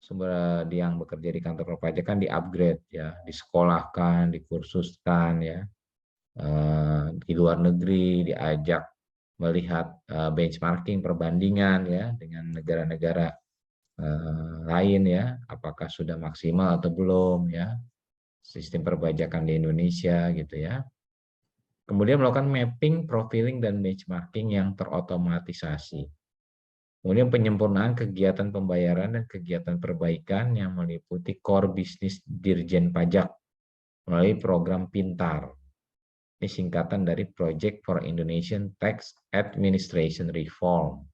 sumber yang bekerja di kantor perpajakan di-upgrade ya, disekolahkan, dikursuskan ya. Di luar negeri diajak melihat benchmarking perbandingan ya dengan negara-negara lain ya, apakah sudah maksimal atau belum ya sistem perpajakan di Indonesia gitu ya. Kemudian melakukan mapping, profiling, dan benchmarking yang terotomatisasi. Kemudian penyempurnaan kegiatan pembayaran dan kegiatan perbaikan yang meliputi core bisnis Dirjen Pajak melalui program Pintar. Ini singkatan dari Project for Indonesian Tax Administration Reform.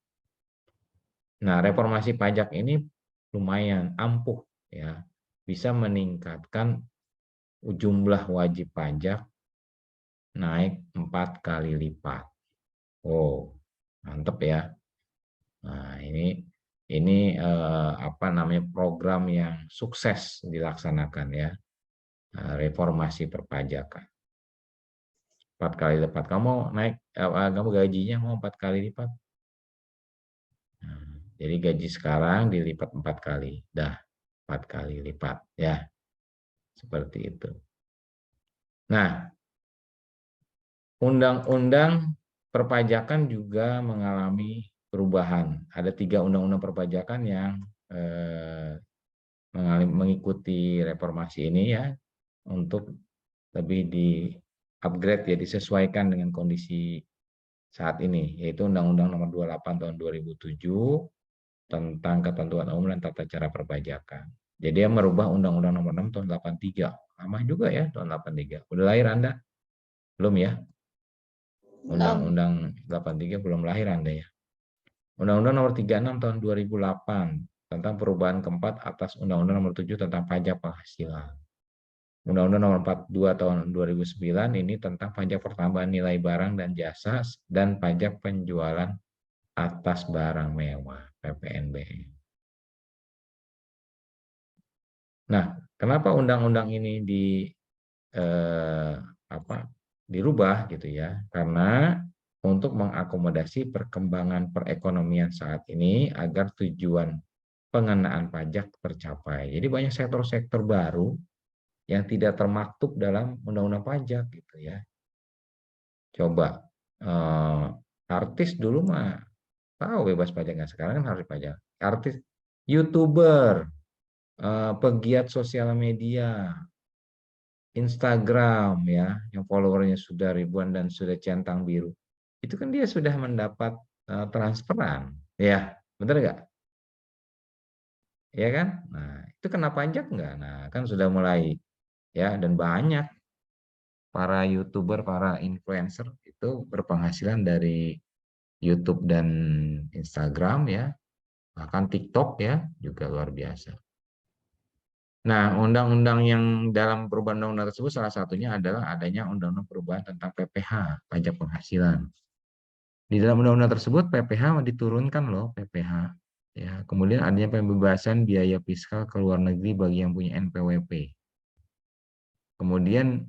Nah, reformasi pajak ini lumayan ampuh ya, bisa meningkatkan jumlah wajib pajak naik 4 kali lipat. Oh, mantep ya. Nah, ini apa namanya program yang sukses dilaksanakan ya, reformasi perpajakan. 4 kali lipat. Kamu naik, kamu gajinya mau 4 kali lipat. Nah, jadi gaji sekarang dilipat 4 kali, dah 4 kali lipat ya, seperti itu. Nah, undang-undang perpajakan juga mengalami perubahan. Ada 3 undang-undang perpajakan yang mengikuti reformasi ini ya, untuk lebih di upgrade ya, disesuaikan dengan kondisi saat ini, yaitu Undang-Undang Nomor 28 Tahun 2007 tentang ketentuan umum dan tata cara perpajakan. Jadi dia merubah Undang-Undang Nomor 6 Tahun 83. Lama juga ya tahun 83. Udah lahir Anda? Belum ya? Undang-Undang 83 belum lahir Anda ya. Undang-Undang Nomor 36 Tahun 2008 tentang perubahan keempat atas Undang-Undang Nomor 7 tentang pajak penghasilan. Undang-Undang Nomor 42 Tahun 2009 ini tentang pajak pertambahan nilai barang dan jasa dan pajak penjualan atas barang mewah (PPNBM). Nah, kenapa undang-undang ini dirubah gitu ya? Karena untuk mengakomodasi perkembangan perekonomian saat ini agar tujuan pengenaan pajak tercapai. Jadi banyak sektor-sektor baru yang tidak termaktub dalam undang-undang pajak gitu ya. Coba artis dulu mah tahu bebas pajaknya, sekarang kan harus pajak. Artis, YouTuber, pegiat sosial media, Instagram ya, yang followernya sudah ribuan dan sudah centang biru. Itu kan dia sudah mendapat transferan, ya, benar nggak? Ya kan? Nah, itu kena pajak nggak? Nah, kan sudah mulai ya, dan banyak para YouTuber, para influencer itu berpenghasilan dari YouTube dan Instagram ya, bahkan TikTok ya, juga luar biasa. Nah, undang-undang yang dalam perubahan undang-undang tersebut salah satunya adalah adanya undang-undang perubahan tentang PPh, pajak penghasilan. Di dalam undang-undang tersebut PPh diturunkan loh, PPh. Ya, kemudian adanya pembebasan biaya fiskal ke luar negeri bagi yang punya NPWP. Kemudian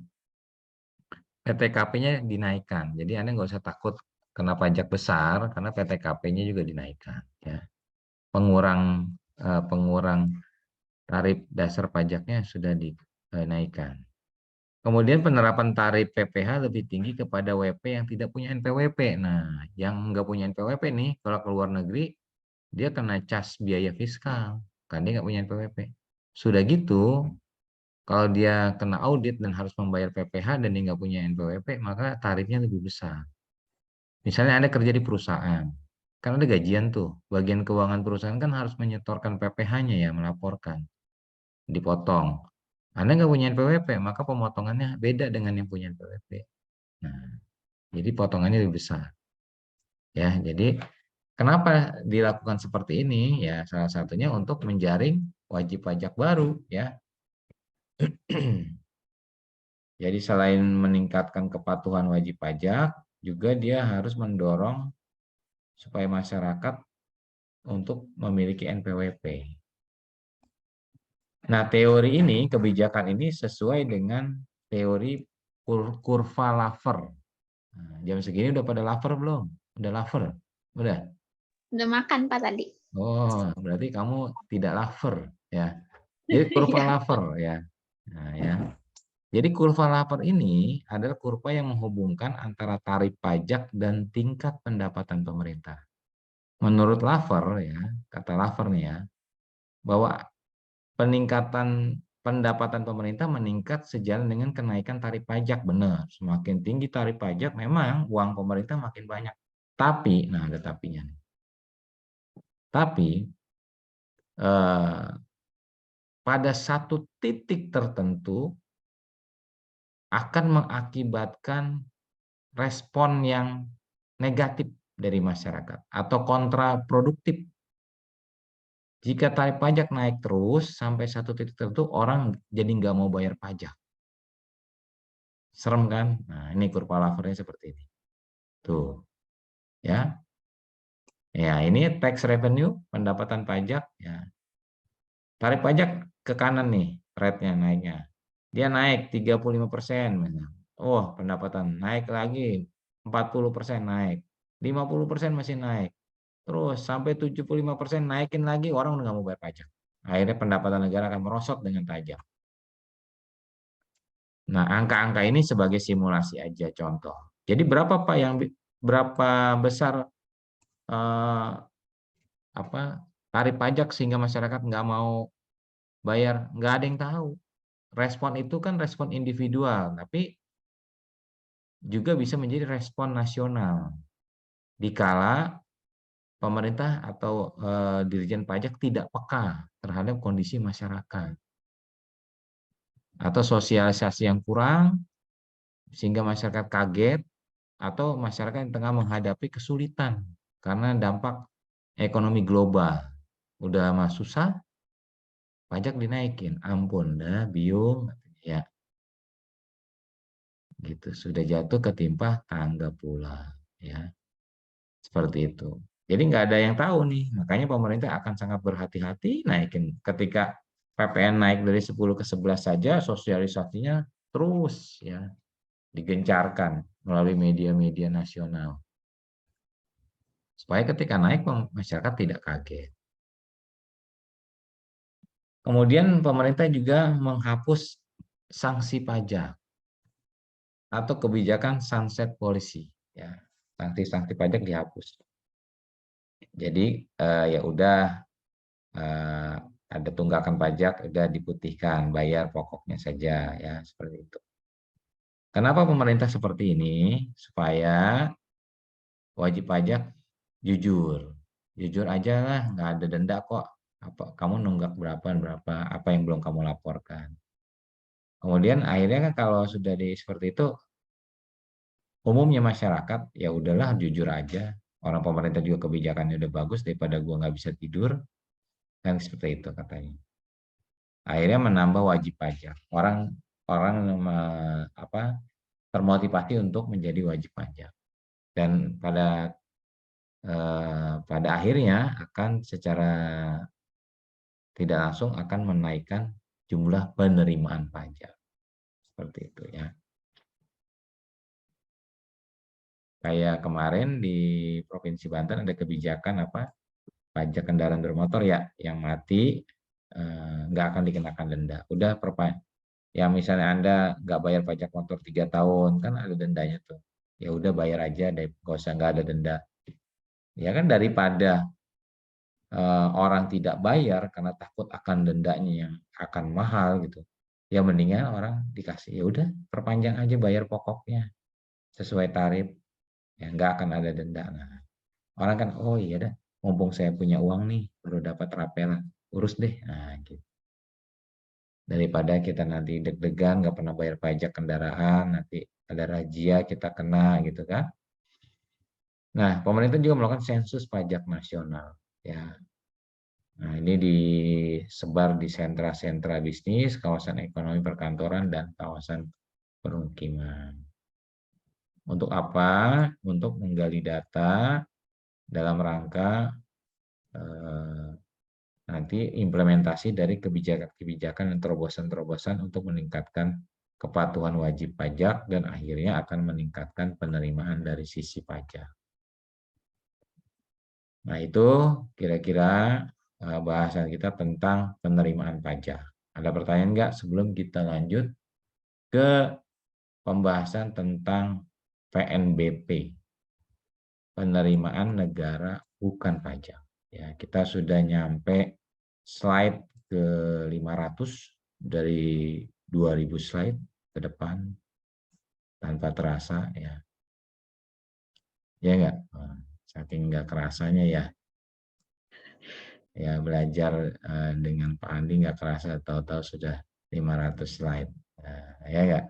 PTKP-nya dinaikkan. Jadi Anda nggak usah takut kena pajak besar karena PTKP-nya juga dinaikkan. Ya. Pengurang tarif dasar pajaknya sudah dinaikkan. Kemudian penerapan tarif PPh lebih tinggi kepada WP yang tidak punya NPWP. Nah, yang nggak punya NPWP nih, kalau ke luar negeri, dia kena cas biaya fiskal. Kan dia nggak punya NPWP. Sudah gitu, kalau dia kena audit dan harus membayar PPh dan dia nggak punya NPWP, maka tarifnya lebih besar. Misalnya Anda kerja di perusahaan, kan ada gajian tuh. Bagian keuangan perusahaan kan harus menyetorkan PPh-nya ya, melaporkan. Dipotong. Anda nggak punya NPWP, maka pemotongannya beda dengan yang punya NPWP. Nah, jadi potongannya lebih besar. Ya, jadi kenapa dilakukan seperti ini? Ya, salah satunya untuk menjaring wajib pajak baru ya. Jadi selain meningkatkan kepatuhan wajib pajak, juga dia harus mendorong supaya masyarakat untuk memiliki NPWP. Nah, teori ini, kebijakan ini sesuai dengan teori kurva Laffer. Nah, jam segini udah pada lapar belum? Udah lapar? Udah? Udah makan Pak tadi. Oh, berarti kamu tidak lapar ya. Jadi kurva Iya. lapar ya. Nah, ya. Jadi kurva lapar ini adalah kurva yang menghubungkan antara tarif pajak dan tingkat pendapatan pemerintah. Menurut Laver ya, kata Laver nih ya, bahwa peningkatan pendapatan pemerintah meningkat sejalan dengan kenaikan tarif pajak. Benar, semakin tinggi tarif pajak memang uang pemerintah makin banyak. Tapi, nah ada tapinya nih. Tapi pada satu titik tertentu akan mengakibatkan respon yang negatif dari masyarakat atau kontraproduktif. Jika tarif pajak naik terus sampai satu titik tertentu, orang jadi nggak mau bayar pajak. Serem kan? Nah, ini kurva Lavernya seperti ini. Tuh, ya. Ya, ini tax revenue, pendapatan pajak. Ya. Tarif pajak ke kanan nih, rate-nya naiknya. Dia naik 35%. Oh, pendapatan naik lagi 40% naik. 50% masih naik. Terus sampai 75% naikin lagi, orang udah nggak mau bayar pajak. Akhirnya pendapatan negara akan merosot dengan tajam. Nah, angka-angka ini sebagai simulasi aja contoh. Jadi berapa Pak berapa besar tarif pajak sehingga masyarakat nggak mau bayar? Nggak ada yang tahu. Respon itu kan respon individual, tapi juga bisa menjadi respon nasional. Dikala pemerintah atau Dirjen Pajak tidak peka terhadap kondisi masyarakat. Atau sosialisasi yang kurang, sehingga masyarakat kaget, atau masyarakat yang tengah menghadapi kesulitan karena dampak ekonomi global. Udah mah susah, pajak dinaikin. Ampun dah, biung. Ya, gitu. Sudah jatuh ketimpa tangga pula. Ya, seperti itu. Jadi nggak ada yang tahu nih. Makanya pemerintah akan sangat berhati-hati naikin. Ketika PPN naik dari 10 ke 11 saja, sosialisasinya terus ya digencarkan melalui media-media nasional. Supaya ketika naik masyarakat tidak kaget. Kemudian pemerintah juga menghapus sanksi pajak atau kebijakan sunset policy. Ya, sanksi-sanksi pajak dihapus. Jadi ya udah ada tunggakan pajak udah diputihkan, bayar pokoknya saja ya seperti itu. Kenapa pemerintah seperti ini? Supaya wajib pajak jujur aja lah, nggak ada denda kok. Apa kamu nunggak berapa apa yang belum kamu laporkan. Kemudian akhirnya kan kalau sudah seperti itu, umumnya masyarakat ya udahlah jujur aja. Orang pemerintah juga kebijakannya udah bagus daripada gua nggak bisa tidur, kan seperti itu katanya. Akhirnya menambah wajib pajak. Orang termotivasi untuk menjadi wajib pajak. Dan pada akhirnya akan secara tidak langsung akan menaikkan jumlah penerimaan pajak. Seperti itu ya. Kayak kemarin di Provinsi Banten ada kebijakan pajak kendaraan bermotor ya yang mati nggak akan dikenakan denda. Udah ya misalnya Anda nggak bayar pajak motor 3 tahun kan ada dendanya tuh. Ya udah bayar aja deh, nggak usah nggak ada denda. Ya kan daripada orang tidak bayar karena takut akan dendanya yang akan mahal gitu. Ya mendingan orang dikasih ya udah perpanjang aja bayar pokoknya sesuai tarif. Ya nggak akan ada denda. Nah, orang kan oh iya dah, mumpung saya punya uang nih baru dapat rapelan, urus deh. Nah, gitu. Daripada kita nanti deg-degan nggak pernah bayar pajak kendaraan, nanti ada razia kita kena gitu kan. Nah, pemerintah juga melakukan sensus pajak nasional ya. Nah, ini disebar di sentra-sentra bisnis, kawasan ekonomi perkantoran, dan kawasan permukiman. Untuk apa? Untuk menggali data dalam rangka nanti implementasi dari kebijakan-kebijakan dan terobosan-terobosan untuk meningkatkan kepatuhan wajib pajak, dan akhirnya akan meningkatkan penerimaan dari sisi pajak. Nah, itu kira-kira bahasan kita tentang penerimaan pajak. Ada pertanyaan nggak sebelum kita lanjut ke pembahasan tentang PNBP, penerimaan negara bukan pajak. Ya, kita sudah nyampe slide ke 500 dari 2000 slide ke depan tanpa terasa ya. Ya enggak? Saking enggak kerasanya ya. Ya belajar dengan Pak Andi enggak kerasa, tahu-tahu sudah 500 slide. Nah, ya enggak?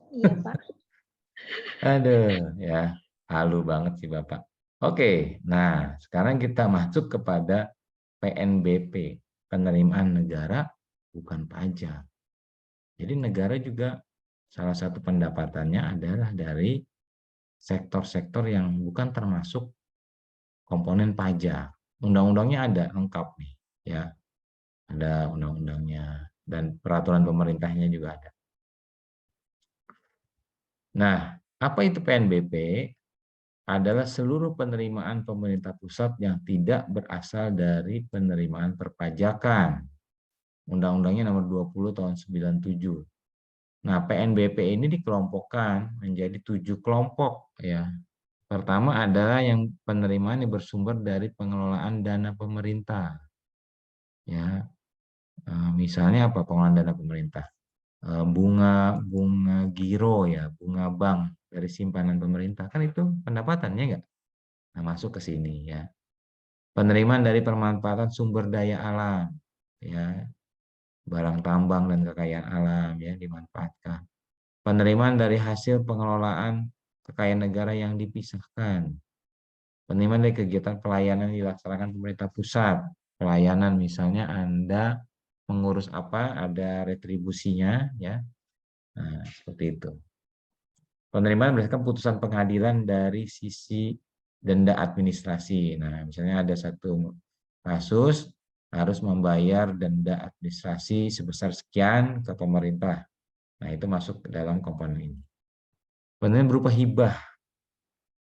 Iya, Pak. Aduh, ya. Halu banget sih Bapak. Oke, nah sekarang kita masuk kepada PNBP, penerimaan negara bukan pajak. Jadi negara juga salah satu pendapatannya adalah dari sektor-sektor yang bukan termasuk komponen pajak. Undang-undangnya ada lengkap nih, ya. Ada undang-undangnya dan peraturan pemerintahnya juga ada. Nah, apa itu PNBP? Adalah seluruh penerimaan pemerintah pusat yang tidak berasal dari penerimaan perpajakan. Undang-undangnya nomor 20 tahun 97. Nah, PNBP ini dikelompokkan menjadi 7 kelompok ya. Pertama adalah yang penerimaan yang bersumber dari pengelolaan dana pemerintah. Ya. Misalnya apa pengelolaan dana pemerintah? Bunga giro ya, bunga bank dari simpanan pemerintah. Kan itu pendapatannya enggak? Nah, masuk ke sini ya. Penerimaan dari pemanfaatan sumber daya alam ya. Barang tambang dan kekayaan alam ya dimanfaatkan. Penerimaan dari hasil pengelolaan kekayaan negara yang dipisahkan. Penerimaan dari kegiatan pelayanan yang dilaksanakan pemerintah pusat. Pelayanan misalnya Anda mengurus apa, ada retribusinya ya. Nah, seperti itu. Penerimaan berdasarkan putusan pengadilan dari sisi denda administrasi. Nah, misalnya ada satu kasus harus membayar denda administrasi sebesar sekian ke pemerintah. Nah, itu masuk ke dalam komponen ini. Penerimaan berupa hibah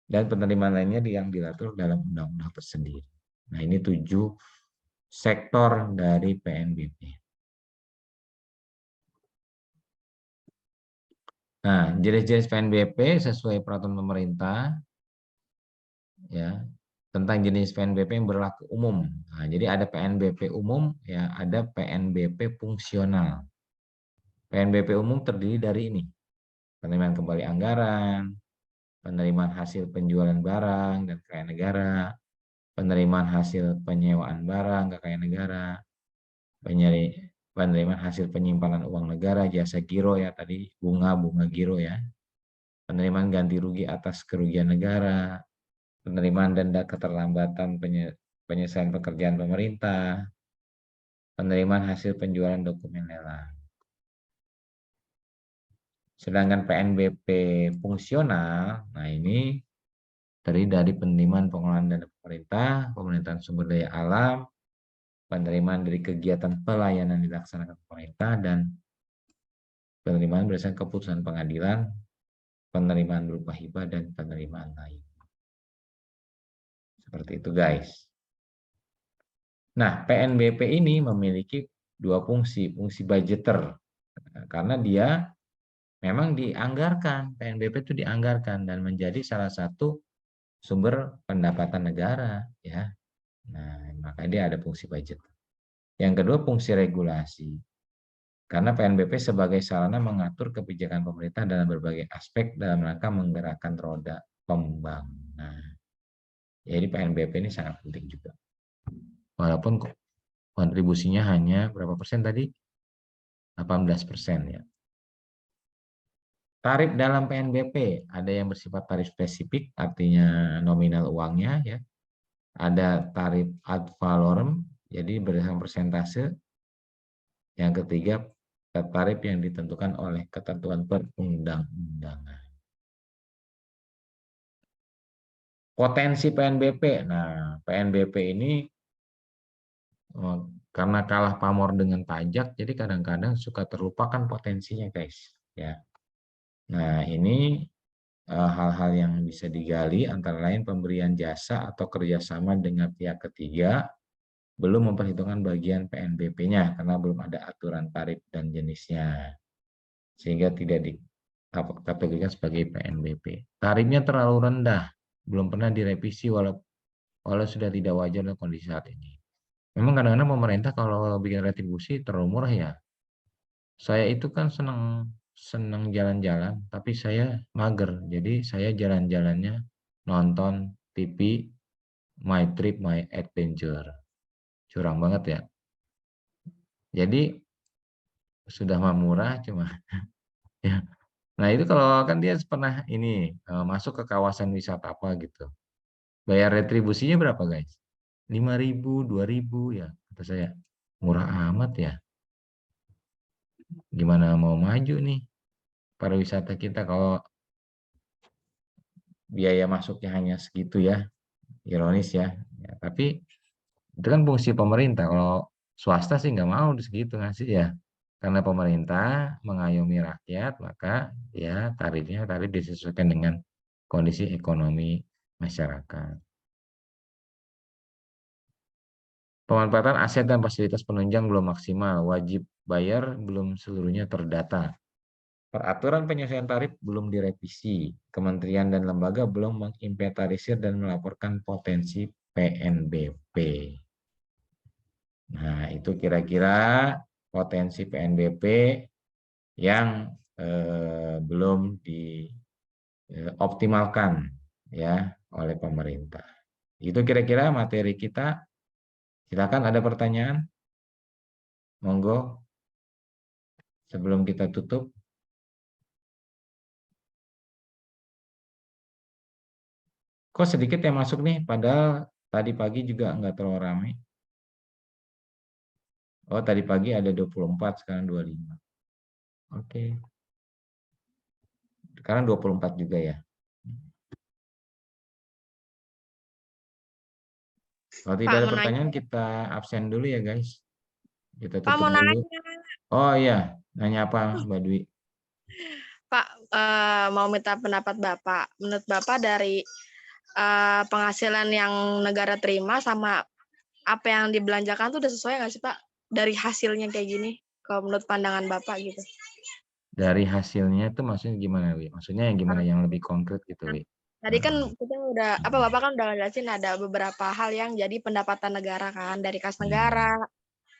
dan penerimaan lainnya yang diatur dalam undang-undang tersendiri. Nah, ini 7 sektor dari PNBP. Nah, jenis-jenis PNBP sesuai peraturan pemerintah ya tentang jenis PNBP yang berlaku umum. Nah, jadi ada PNBP umum ya, ada PNBP fungsional. PNBP umum terdiri dari ini. Penerimaan kembali anggaran, penerimaan hasil penjualan barang dan kekayaan negara, penerimaan hasil penyewaan barang kekayaan negara, penerimaan hasil penyimpanan uang negara, jasa giro ya tadi, bunga giro ya, penerimaan ganti rugi atas kerugian negara, penerimaan denda keterlambatan penyelesaian pekerjaan pemerintah, penerimaan hasil penjualan dokumen lelang. Sedangkan PNBP fungsional, nah ini terdiri dari penerimaan pengelolaan dana pemerintah, pemerintahan sumber daya alam, penerimaan dari kegiatan pelayanan dilaksanakan pemerintah, dan penerimaan berdasarkan keputusan pengadilan, penerimaan berupa hibah, dan penerimaan lain. Seperti itu guys. Nah, PNBP ini memiliki 2 fungsi, fungsi budgeter, karena dia memang dianggarkan, PNBP itu dianggarkan dan menjadi salah satu sumber pendapatan negara ya. Nah, maka dia ada fungsi budget. Yang kedua fungsi regulasi. Karena PNBP sebagai sarana mengatur kebijakan pemerintah dalam berbagai aspek dalam rangka menggerakkan roda pembangunan. Jadi PNBP ini sangat penting juga. Walaupun kontribusinya hanya berapa persen tadi? 18% ya. Tarif dalam PNBP ada yang bersifat tarif spesifik, artinya nominal uangnya ya. Ada tarif ad valorem, jadi berdasarkan persentase. Yang ketiga, tarif yang ditentukan oleh ketentuan perundang-undangan. Potensi PNBP. Nah, PNBP ini karena kalah pamor dengan pajak, jadi kadang-kadang suka terlupakan potensinya, guys. Ya. Nah, ini hal-hal yang bisa digali antara lain pemberian jasa atau kerjasama dengan pihak ketiga belum memperhitungkan bagian PNBP-nya karena belum ada aturan tarif dan jenisnya, sehingga tidak dikategorikan sebagai PNBP. Tarifnya terlalu rendah, belum pernah direvisi walau sudah tidak wajar dalam kondisi saat ini. Memang kadang-kadang pemerintah kalau bikin retribusi terlalu murah ya. Saya itu kan senang jalan-jalan, tapi saya mager. Jadi saya jalan-jalannya nonton TV, My Trip, My Adventure. Curang banget ya. Jadi sudah mah murah cuma ya. Nah, itu kalau kan dia pernah ini masuk ke kawasan wisata apa gitu. Bayar retribusinya berapa, guys? 5.000, 2.000 ya. Kata saya, murah amat ya. Gimana mau maju nih pariwisata kita kalau biaya masuknya hanya segitu ya. Ironis ya. Tapi itu kan fungsi pemerintah. Kalau swasta sih nggak mau segitu ngasih ya. Karena pemerintah mengayomi rakyat, maka ya tarif disesuaikan dengan kondisi ekonomi masyarakat. Pemanfaatan aset dan fasilitas penunjang belum maksimal, wajib bayar belum seluruhnya terdata. Peraturan penyesuaian tarif belum direvisi, kementerian dan lembaga belum menginventarisir dan melaporkan potensi PNBP. Nah, itu kira-kira potensi PNBP yang belum dioptimalkan ya oleh pemerintah. Itu kira-kira materi kita. Silakan ada pertanyaan? Monggo. Sebelum kita tutup. Kok sedikit yang masuk nih, padahal tadi pagi juga nggak terlalu ramai. Oh, tadi pagi ada 24, sekarang 25. Oke. Sekarang 24 juga ya. Kalau tidak ada pertanyaan, kita absen dulu ya, guys. Kita tutup Pak, mau dulu. nanya. Oh iya, nanya apa, Mbak Dwi? Pak, mau minta pendapat Bapak. Menurut Bapak dari penghasilan yang negara terima sama apa yang dibelanjakan tuh udah sesuai nggak sih, Pak? Dari hasilnya kayak gini, kalau menurut pandangan Bapak gitu. Dari hasilnya itu maksudnya gimana, Wi? Maksudnya yang gimana, yang lebih konkret gitu, Wi? Tadi kan kita udah, Bapak kan udah ngejelasin ada beberapa hal yang jadi pendapatan negara kan, dari kas negara,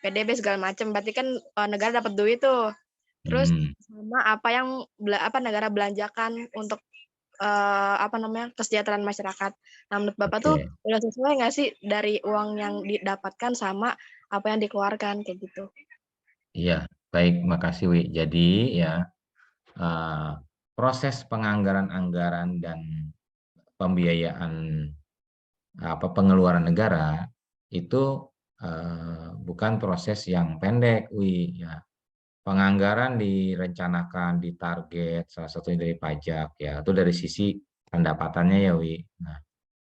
PDB segala macam. Berarti kan negara dapat duit tuh. Terus sama apa yang negara belanjakan untuk kesejahteraan masyarakat. Nah, menurut Bapak tuh udah sesuai nggak sih dari uang yang didapatkan sama apa yang dikeluarkan kayak gitu? Iya, baik, makasih Wi. Jadi ya proses penganggaran anggaran dan pembiayaan pengeluaran negara itu bukan proses yang pendek, Wi. Ya. Penganggaran direncanakan, ditarget, salah satunya dari pajak, ya, itu dari sisi pendapatannya ya, Wi. Nah,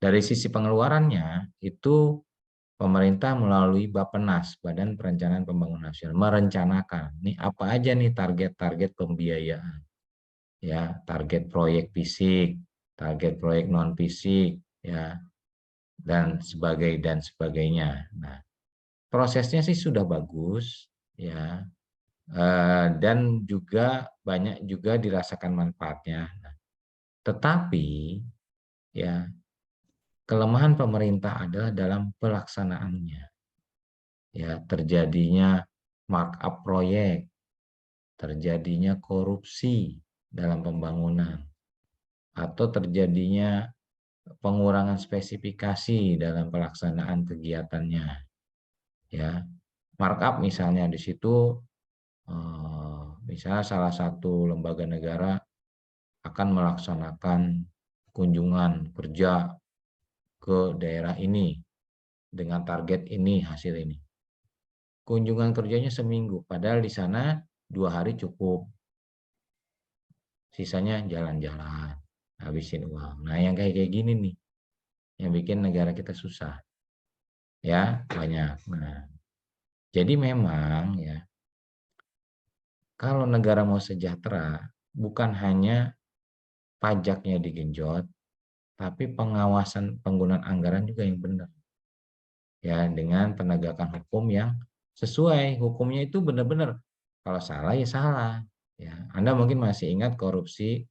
dari sisi pengeluarannya, itu pemerintah melalui Bappenas, Badan Perencanaan Pembangunan Nasional, merencanakan, nih apa aja nih target-target pembiayaan. Ya, target proyek fisik, target proyek non-fisik, ya, dan sebagainya. Nah, prosesnya sih sudah bagus, ya. Dan juga banyak juga dirasakan manfaatnya. Tetapi ya kelemahan pemerintah adalah dalam pelaksanaannya. Ya, terjadinya markup proyek, terjadinya korupsi dalam pembangunan, atau terjadinya pengurangan spesifikasi dalam pelaksanaan kegiatannya. Ya, markup misalnya di situ misalnya salah satu lembaga negara akan melaksanakan kunjungan kerja ke daerah ini dengan target ini, hasil ini. Kunjungan kerjanya seminggu, padahal di sana 2 hari cukup. Sisanya jalan-jalan, habisin uang. Nah, yang kayak gini nih, yang bikin negara kita susah. Ya, banyak. Nah, Jadi memang ya, kalau negara mau sejahtera, bukan hanya pajaknya digenjot, tapi pengawasan penggunaan anggaran juga yang benar. Ya, dengan penegakan hukum yang sesuai. Hukumnya itu benar-benar. Kalau salah ya salah. Ya, Anda mungkin masih ingat korupsi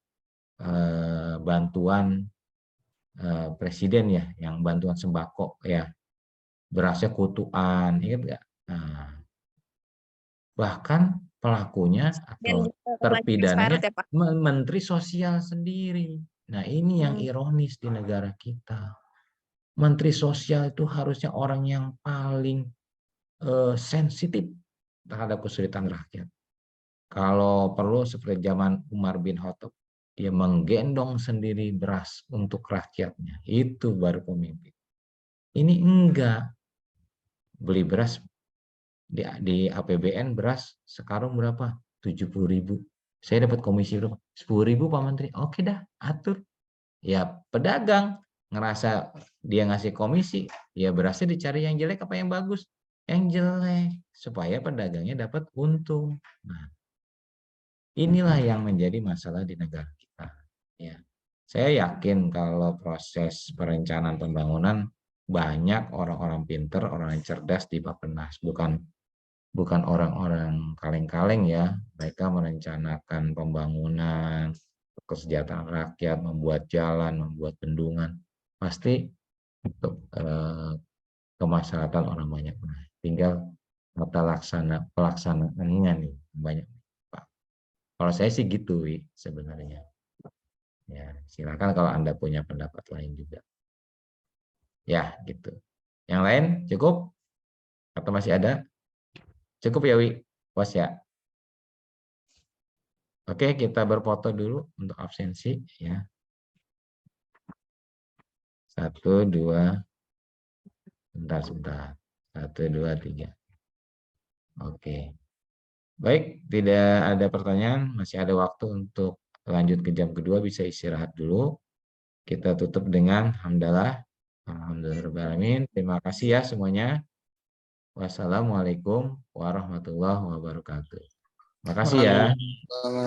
bantuan presiden ya, yang bantuan sembako ya, berasnya kutuan, ingat nggak? Nah, bahkan pelakunya atau terpidananya ya, Pak. Menteri Sosial sendiri. Nah, ini yang ironis di negara kita. Menteri Sosial itu harusnya orang yang paling sensitif terhadap kesulitan rakyat. Kalau perlu seperti zaman Umar bin Khattab, dia menggendong sendiri beras untuk rakyatnya. Itu baru pemimpin. Ini enggak. Beli beras di APBN beras sekarang berapa? 70.000. Saya dapat komisi berapa? 10.000 Pak Menteri. Oke dah, atur. Ya pedagang ngerasa dia ngasih komisi, ya berasnya dicari yang jelek apa yang bagus? Yang jelek, supaya pedagangnya dapat untung. Nah, inilah yang menjadi masalah di negara kita. Ya, saya yakin kalau proses perencanaan pembangunan banyak orang-orang pinter, orang yang cerdas di Bappenas, bukan orang-orang kaleng-kaleng ya. Mereka merencanakan pembangunan, kesejahteraan rakyat, membuat jalan, membuat bendungan, pasti untuk kemaslahatan orang banyak. Nah, tinggal tata pelaksanaannya nih banyak. Kalau saya sih gitu, sebenarnya. Ya, silakan kalau Anda punya pendapat lain juga. Ya, gitu. Yang lain cukup? Atau masih ada? Cukup ya, Wi? Puas ya? Oke, kita berfoto dulu untuk absensi ya. 1, 2, sebentar. 1, 2, 3. Oke. Baik, tidak ada pertanyaan, masih ada waktu untuk lanjut ke jam kedua, bisa istirahat dulu. Kita tutup dengan hamdalah. Alhamdulillahirrahmanirrahim. Terima kasih ya semuanya. Wassalamualaikum warahmatullahi wabarakatuh. Makasih ya.